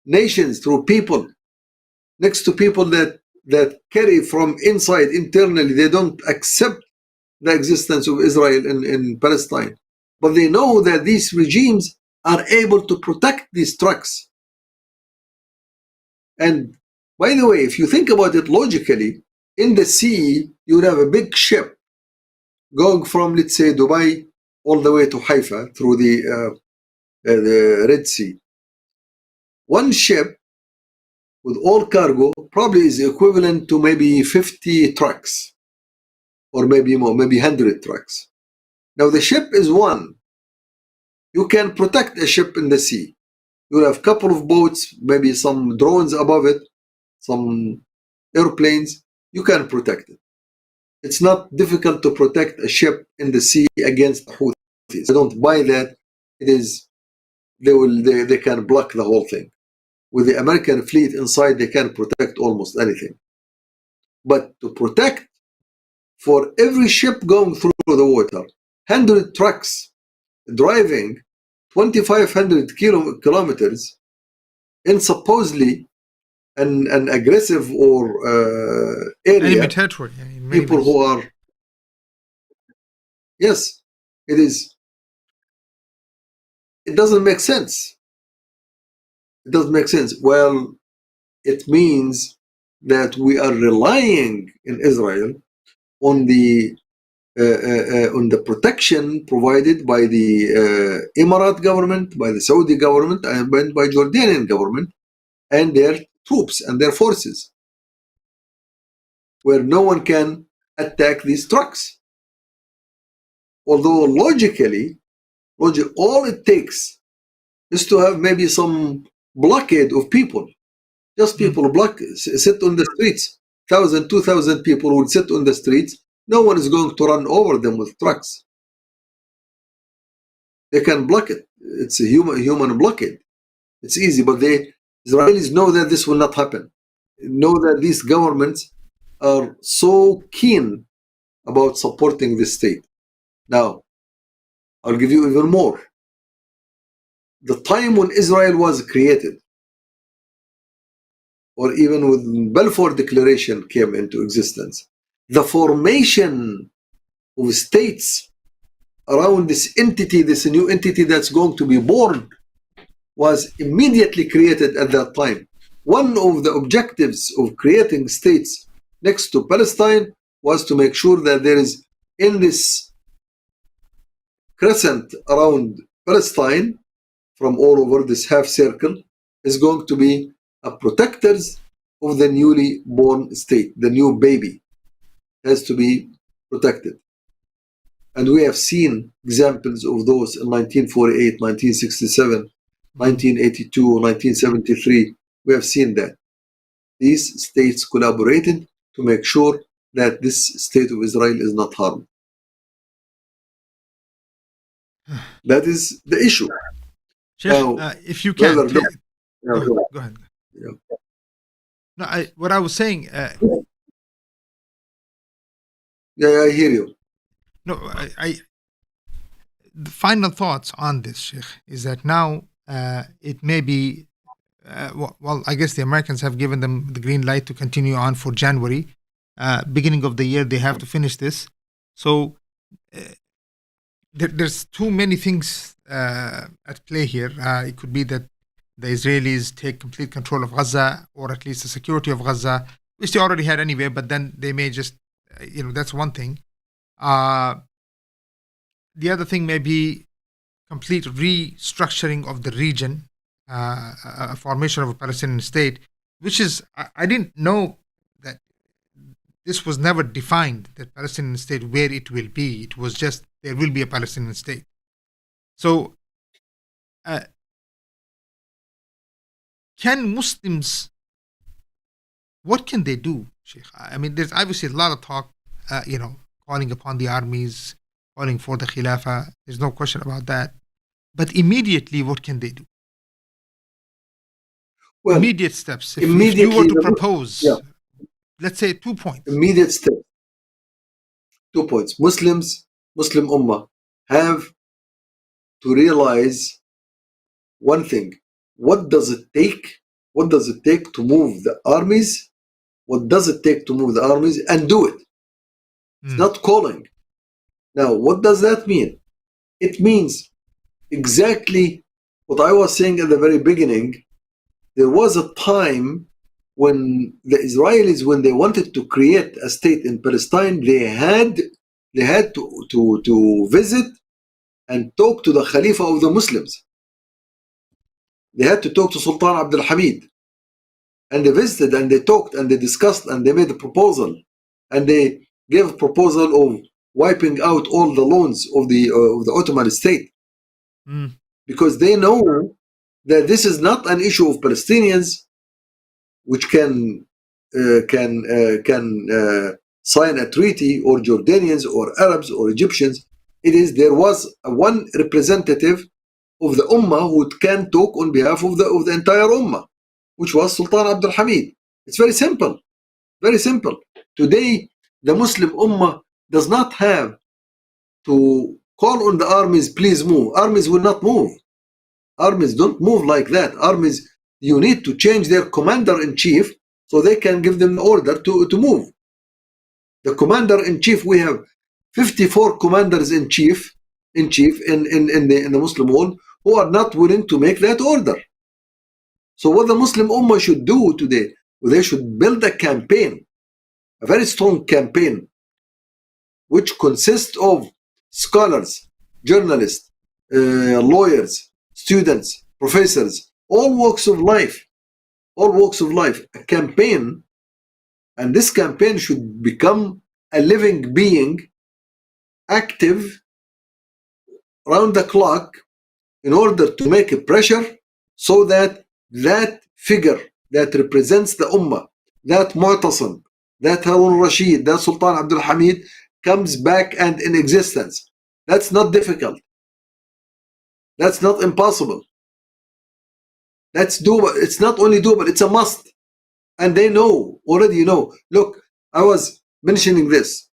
nations, through people, next to people that carry from inside, internally, they don't accept the existence of Israel in Palestine. But they know that these regimes are able to protect these trucks. And by the way, if you think about it logically, in the sea, you would have a big ship going from, let's say, Dubai all the way to Haifa through the Red Sea. One ship with all cargo probably is equivalent to maybe 50 trucks, or maybe more, maybe 100 trucks. Now the ship is one. You can protect a ship in the sea. You'll have a couple of boats, maybe some drones above it, some airplanes. You can protect it. It's not difficult to protect a ship in the sea against the Houthis. I don't buy that. It is, they can block the whole thing. With the American fleet inside, they can protect almost anything. But to protect, for every ship going through the water, 100 trucks driving 2,500 kilometers in supposedly an aggressive or area, enemy territory, people who are, yes, it is. It doesn't make sense. It doesn't make sense. Well, it means that we are relying in Israel on the protection provided by the Emirate government, by the Saudi government, and by Jordanian government and their troops and their forces, where no one can attack these trucks. Although logically, all it takes is to have maybe some blockade of people. Just people sit on the streets. 1,000, 2,000 people would sit on the streets. No one is going to run over them with trucks. They can block it. It's a human blockade. It's easy, but the Israelis know that this will not happen. Know that these governments are so keen about supporting the state. Now, I'll give you even more. The time when Israel was created, or even when Balfour Declaration came into existence, the formation of states around this entity, this new entity that's going to be born, was immediately created at that time. One of the objectives of creating states next to Palestine was to make sure that there is, in this crescent around Palestine, from all over this half circle, is going to be a protectors of the newly born state. The new baby has to be protected. And we have seen examples of those in 1948, 1967, 1982, 1973. We have seen that. These states collaborated to make sure that this state of Israel is not harmed. That is the issue. Sheikh, now, if you can, brother, please, yeah, go ahead. yeah. No, what I was saying. Yeah, I hear you. No, the final thoughts on this, Sheikh, is that now it may be. Well, I guess the Americans have given them the green light to continue on for January. Beginning of the year, they have to finish this. So there's too many things at play here. It could be that the Israelis take complete control of Gaza, or at least the security of Gaza, which they already had anyway, but then they may just, that's one thing. The other thing may be complete restructuring of the region, a formation of a Palestinian state, which is, I didn't know that this was never defined, that Palestinian state, where it will be. It was just, there will be a Palestinian state. So, can Muslims, what can they do, Sheikh? I mean, there's obviously a lot of talk, calling upon the armies, calling for the Khilafah. There's no question about that. But immediately, what can they do? Well, immediate steps. If you were to propose, let's say 2 points. Immediate steps. 2 points. Muslim Ummah have to realize one thing. What does it take? What does it take to move the armies? What does it take to move the armies, and do it? It's not calling. Now, what does that mean? It means exactly what I was saying at the very beginning. There was a time when the Israelis, when they wanted to create a state in Palestine, they had to visit and talk to the Khalifa of the Muslims. They had to talk to Sultan Abdul Hamid, and they visited and they talked and they discussed and they made a proposal, and they gave a proposal of wiping out all the loans of the Ottoman state, because they know that this is not an issue of Palestinians, which can sign a treaty, or Jordanians or Arabs or Egyptians. There was one representative of the Ummah who can talk on behalf of the entire Ummah, which was Sultan Abdul Hamid. It's very simple. Very simple. Today, the Muslim Ummah does not have to call on the armies, please move. Armies will not move. Armies don't move like that. Armies, you need to change their commander-in-chief so they can give them the order to move. The commander-in-chief, we have 54 commanders-in-chief in the Muslim world who are not willing to make that order. So what the Muslim Ummah should do today, they should build a campaign, a very strong campaign, which consists of scholars, journalists, lawyers, students, professors, all walks of life, a campaign. And this campaign should become a living being, active round the clock, in order to make a pressure so that that figure that represents the Ummah, that Mu'tasim, that Harun Rashid, that Sultan Abdul Hamid, comes back and in existence. That's not difficult. That's not impossible. That's doable. It's not only doable, it's a must. And they already know. Look, I was mentioning this.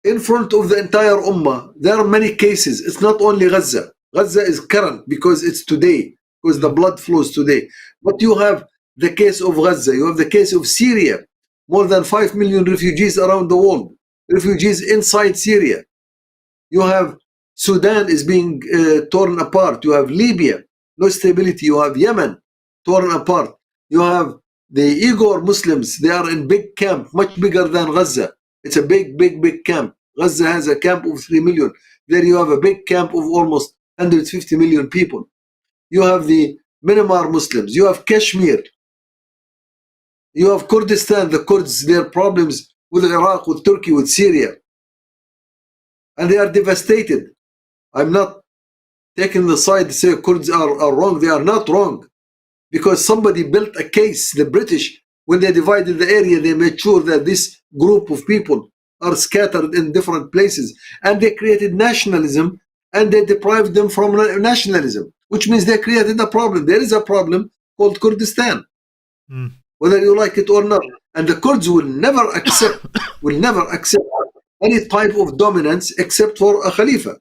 In front of the entire Ummah, there are many cases. It's not only Gaza. Gaza is current because it's today, because the blood flows today. But you have the case of Gaza. You have the case of Syria. More than 5 million refugees around the world. Refugees inside Syria. You have Sudan is being torn apart. You have Libya, no stability. You have Yemen, torn apart. You have the Uyghur Muslims. They are in big camp, much bigger than Gaza. It's a big camp. Gaza has a camp of 3 million. There you have a big camp of almost 150 million people. You have the Myanmar Muslims. You have Kashmir. You have Kurdistan, the Kurds, their problems with Iraq, with Turkey, with Syria. And they are devastated. I'm not taking the side to say Kurds are wrong. They are not wrong. Because somebody built a case, the British, when they divided the area, they made sure that this group of people are scattered in different places. And they created nationalism, and they deprived them from nationalism, which means they created a problem. There is a problem called Kurdistan, whether you like it or not. And the Kurds will never accept any type of dominance except for a Khalifa.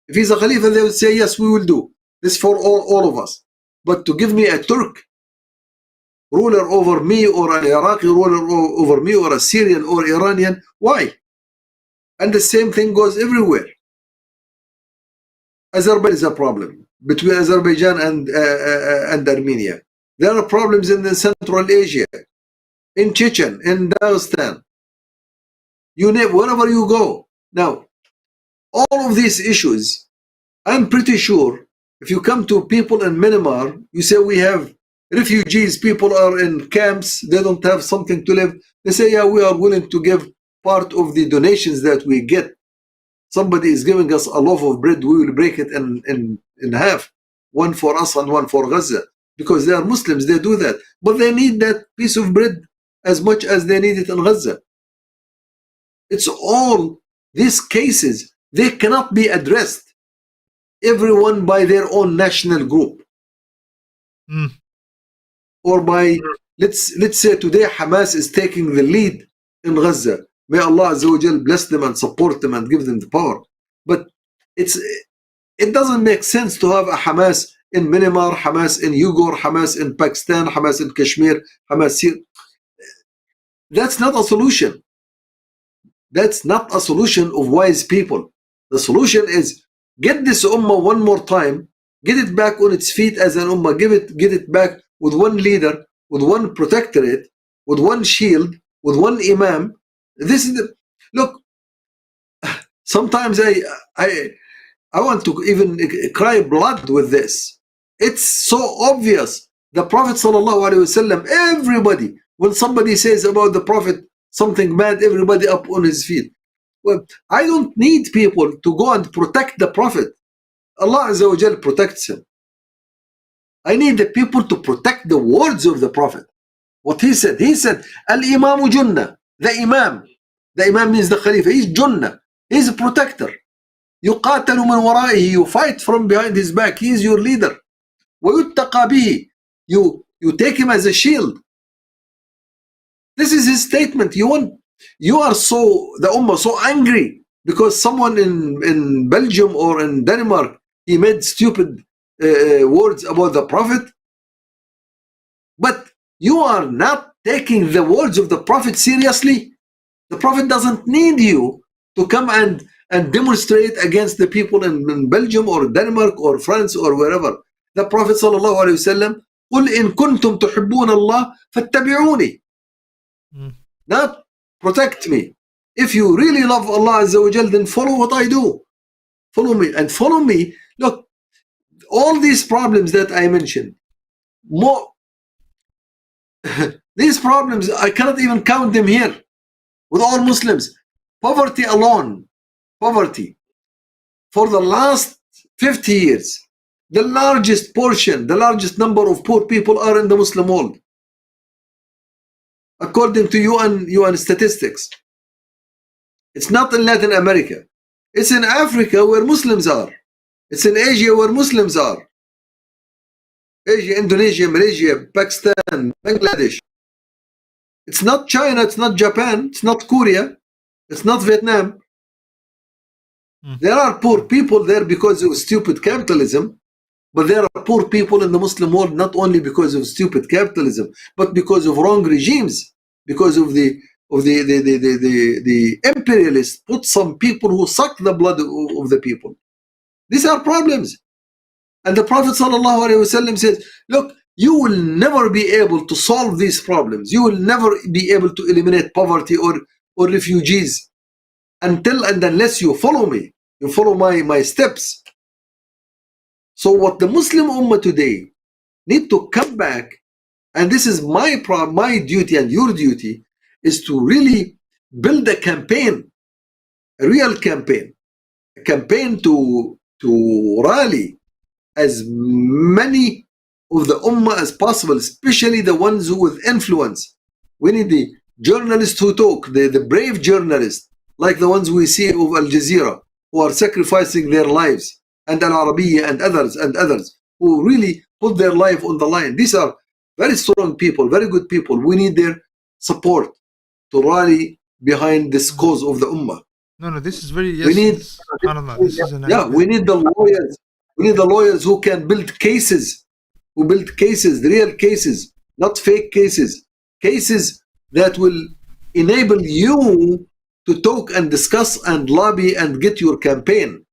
If he's a Khalifa, they will say, yes, we will do this for all of us. But to give me a Turk ruler over me, or an Iraqi ruler over me, or a Syrian or Iranian, why? And the same thing goes everywhere. Azerbaijan is a problem between Azerbaijan and Armenia. There are problems in the Central Asia, in Chechen, in Dagestan. You name wherever you go. Now, all of these issues, I'm pretty sure if you come to people in Myanmar, you say we have refugees, people are in camps, they don't have something to live. They say, yeah, we are willing to give part of the donations that we get. Somebody is giving us a loaf of bread, we will break it in half. One for us and one for Gaza. Because they are Muslims, they do that. But they need that piece of bread as much as they need it in Gaza. It's all these cases, they cannot be addressed. Everyone by their own national group. Or by, let's say today Hamas is taking the lead in Gaza. May Allah Azza wa Jal bless them and support them and give them the power. But it doesn't make sense to have a Hamas in Myanmar, Hamas in Uyghur, Hamas in Pakistan, Hamas in Kashmir, Hamas here. That's not a solution. That's not a solution of wise people. The solution is get this ummah one more time, get it back on its feet as an ummah, get it back with one leader, with one protectorate, with one shield, with one imam. This is the look. Sometimes I want to even cry blood with this. It's so obvious. The Prophet ﷺ, everybody, when somebody says about the Prophet something bad, everybody up on his feet. Well, I don't need people to go and protect the Prophet. Allah Azza wa Jal protects him. I need the people to protect the words of the Prophet. What he said, Al-Imamu Junnah, the Imam. The Imam means the Khalifa. He's Junnah. He's a protector. يُقَاتَلُ مِنْ وَرَائِهِ. You fight from behind his back. He is your leader. وَيُتَّقَى بِهِ. You take him as a shield. This is his statement. You are the Ummah so angry because someone in Belgium or in Denmark, he made stupid words about the Prophet. But you are not taking the words of the Prophet seriously. The Prophet doesn't need you to come and demonstrate against the people in Belgium or Denmark or France or wherever. The Prophet ﷺ, قُلْ إِن كُنْتُمْ تُحِبُّونَ اللَّهَ فَاتَّبِعُونِي. Not protect me. If you really love Allah Azza wa Jal, then follow what I do. Follow me. And follow me. Look, all these problems that I mentioned, these problems, I cannot even count them here. With all Muslims, poverty alone, poverty, for the last 50 years, the largest portion, the largest number of poor people are in the Muslim world. According to UN statistics. It's not in Latin America. It's in Africa where Muslims are. It's in Asia where Muslims are. Asia, Indonesia, Malaysia, Pakistan, Bangladesh. It's not China, it's not Japan, it's not Korea, it's not Vietnam. There are poor people there because of stupid capitalism, but there are poor people in the Muslim world not only because of stupid capitalism, but because of wrong regimes, because of the imperialists put some people who suck the blood of the people. These are problems. And the Prophet ﷺ says, look, you will never be able to solve these problems. You will never be able to eliminate poverty or refugees until and unless you follow me. You follow my steps. So what the Muslim Ummah today need to come back, and this is my duty and your duty, is to really build a campaign, a real campaign, a campaign to rally as many of the Ummah as possible, especially the ones who with influence. We need the journalists who talk, the brave journalists, like the ones we see of Al Jazeera, who are sacrificing their lives, and Al Arabiya and others, who really put their life on the line. These are very strong people, very good people. We need their support to rally behind this cause of the Ummah. No, this is very, yes, we need, this is we need the lawyers. We need the lawyers who can build cases, the real cases, not fake cases that will enable you to talk and discuss and lobby and get your campaign.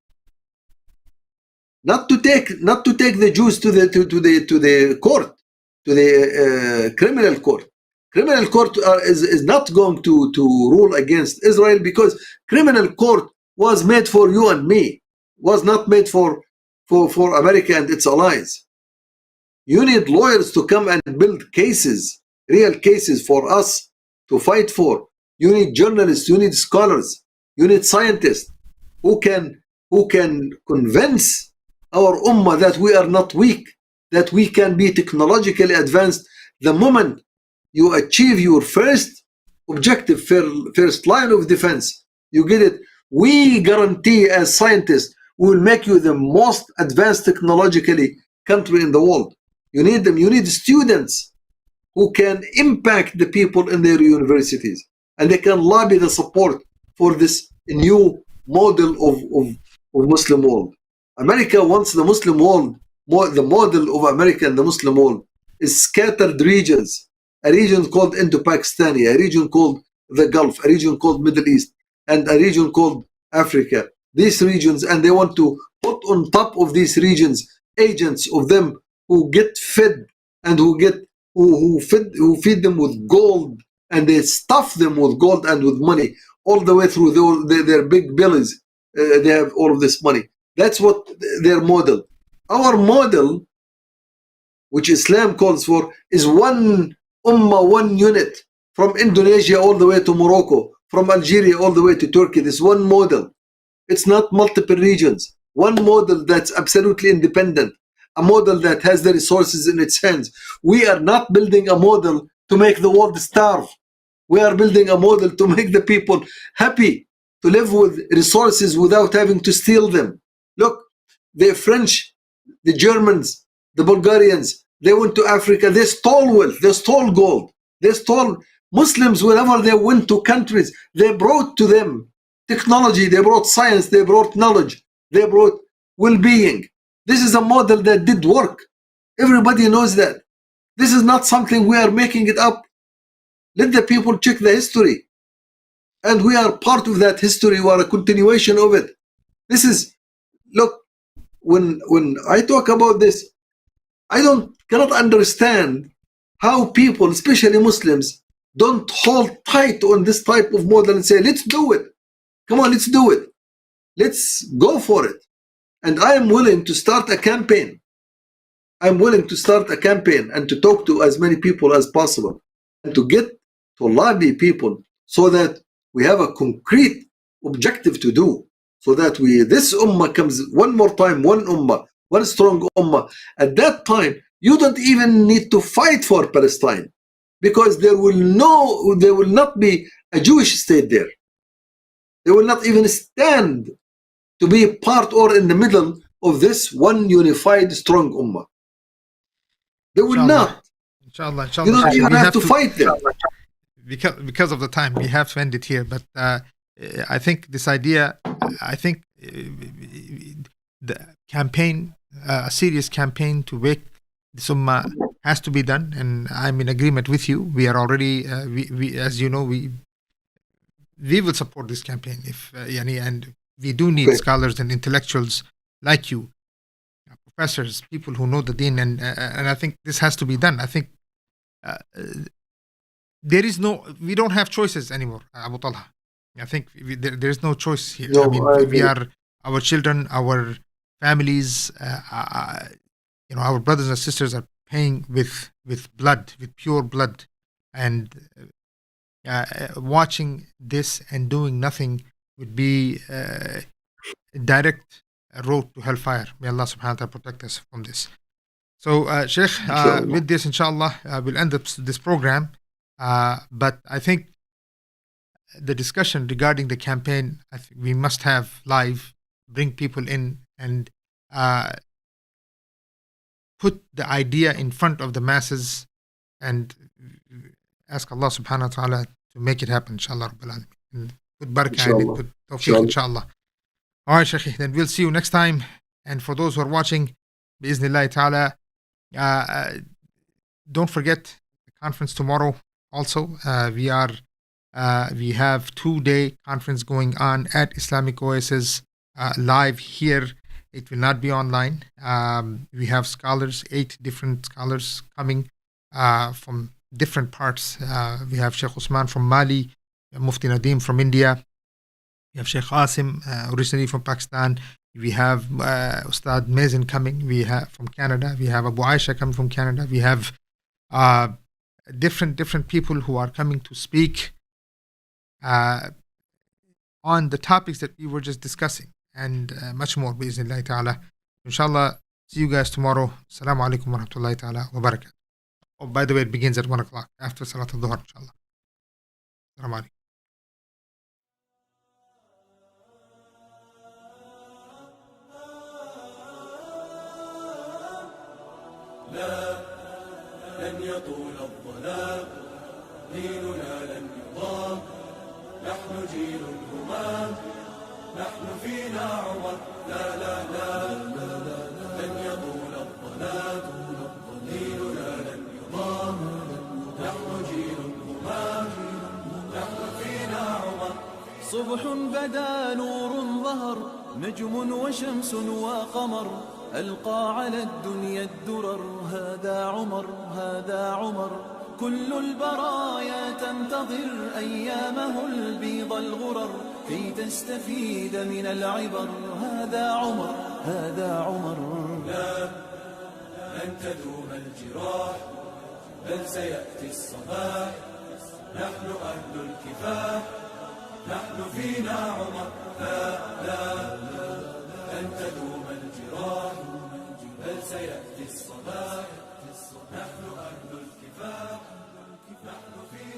not to take the Jews to the court, to the criminal court. Criminal court is not going to rule against Israel, because criminal court was made for you and me, was not made for America and its allies. You need lawyers to come and build cases, real cases for us to fight for. You need journalists, you need scholars, you need scientists who can convince our ummah that we are not weak, that we can be technologically advanced. The moment you achieve your first objective, first line of defense, you get it. We guarantee as scientists, we will make you the most advanced technologically country in the world. You need them. You need students who can impact the people in their universities, and they can lobby the support for this new model of Muslim world. America wants the Muslim world, the model of America and the Muslim world is scattered regions, a region called Indo-Pakistani, a region called the Gulf, a region called Middle East, and a region called Africa. These regions, and they want to put on top of these regions agents of them who get fed and who feed them with gold, and they stuff them with gold and with money all the way through their big bellies. They have all of this money. That's what their model. Our model, which Islam calls for, is one ummah, one unit, from Indonesia all the way to Morocco, from Algeria all the way to Turkey. This one model. It's not multiple regions. One model that's absolutely independent. A model that has the resources in its hands. We are not building a model to make the world starve. We are building a model to make the people happy, to live with resources without having to steal them. Look, the French, the Germans, the Bulgarians, they went to Africa, they stole wealth, they stole gold, they stole. Muslims, whenever they went to countries, they brought to them technology, they brought science, they brought knowledge, they brought well-being. This is a model that did work. Everybody knows that. This is not something we are making it up. Let the people check the history. And we are part of that history. We are a continuation of it. This is, look, when I talk about this, I cannot understand how people, especially Muslims, don't hold tight on this type of model and say, let's do it. Come on, let's do it. Let's go for it. And I am willing to start a campaign. I'm willing to start a campaign and to talk to as many people as possible and to lobby people so that we have a concrete objective to do, so that this ummah comes one more time, one ummah, one strong ummah. At that time, you don't even need to fight for Palestine, because there will not be a Jewish state there. They will not even stand to be part or in the middle of this one unified strong ummah. They will not. Inshallah. You don't even have to fight them. Because of the time, we have to end it here. But I think this idea, the campaign, a serious campaign to wake the Ummah has to be done. And I'm in agreement with you. We are already, we as you know, we will support this campaign. And we do need scholars and intellectuals like you, professors, people who know the deen, and I think this has to be done. I think we don't have choices anymore, Abu Talha. I think there is no choice here. No, we are, our children, our families, our brothers and sisters are paying with blood, with pure blood, and watching this and doing nothing would be a direct road to hellfire. May Allah subhanahu wa ta'ala protect us from this. So, Sheikh, with this, inshallah, we'll end up this program. But I think the discussion regarding the campaign, I think we must have live, bring people in and put the idea in front of the masses and ask Allah subhanahu wa ta'ala to make it happen, inshallah. And put barakah in it, put tawfiq, inshallah. All right, Shaykh, then we'll see you next time. And for those who are watching, bi'iznillahi ta'ala, don't forget the conference tomorrow. Also, we have 2-day conference going on at Islamic Oasis live here It will not be online. We have scholars, 8 different scholars coming from different parts. We have Sheikh Usman from Mali, Mufti Nadim from India. We have Sheikh Qasim, originally from Pakistan. We have Ustad Mazen coming. We have from Canada. We have Abu Aisha coming from Canada. We have different people who are coming to speak on the topics that we were just discussing, and much more, bi'iznillahi ta'ala. Inshallah, see you guys tomorrow. Assalamu alaikum wa rahmatullahi ta'ala wa barakatuh. Oh, by the way, it begins at 1 o'clock after Salat al-Dhuhr, inshallah. Assalamu alaikum. لا لن يطول الظلام ديننا لن يضام نحن جيل الهمام نحن فينا عمر لا لا لا لن يطول الظلام ديننا لن يضام نحن جيل الهمام نحن فينا عمر صبح بدا نور ظهر نجم وشمس وقمر ألقى على الدنيا الدرر هذا عمر هذا عمر كل البرايا تنتظر أيامه البيض الغرر كي تستفيد من العبر هذا عمر هذا عمر لا لن تدوم الجراح بل سيأتي الصباح نحن أهل الكفاح نحن فينا عمر لا لا لن تدوم الجراح بل سيأتي الصباح نحن أهل الكفاح نحن فينا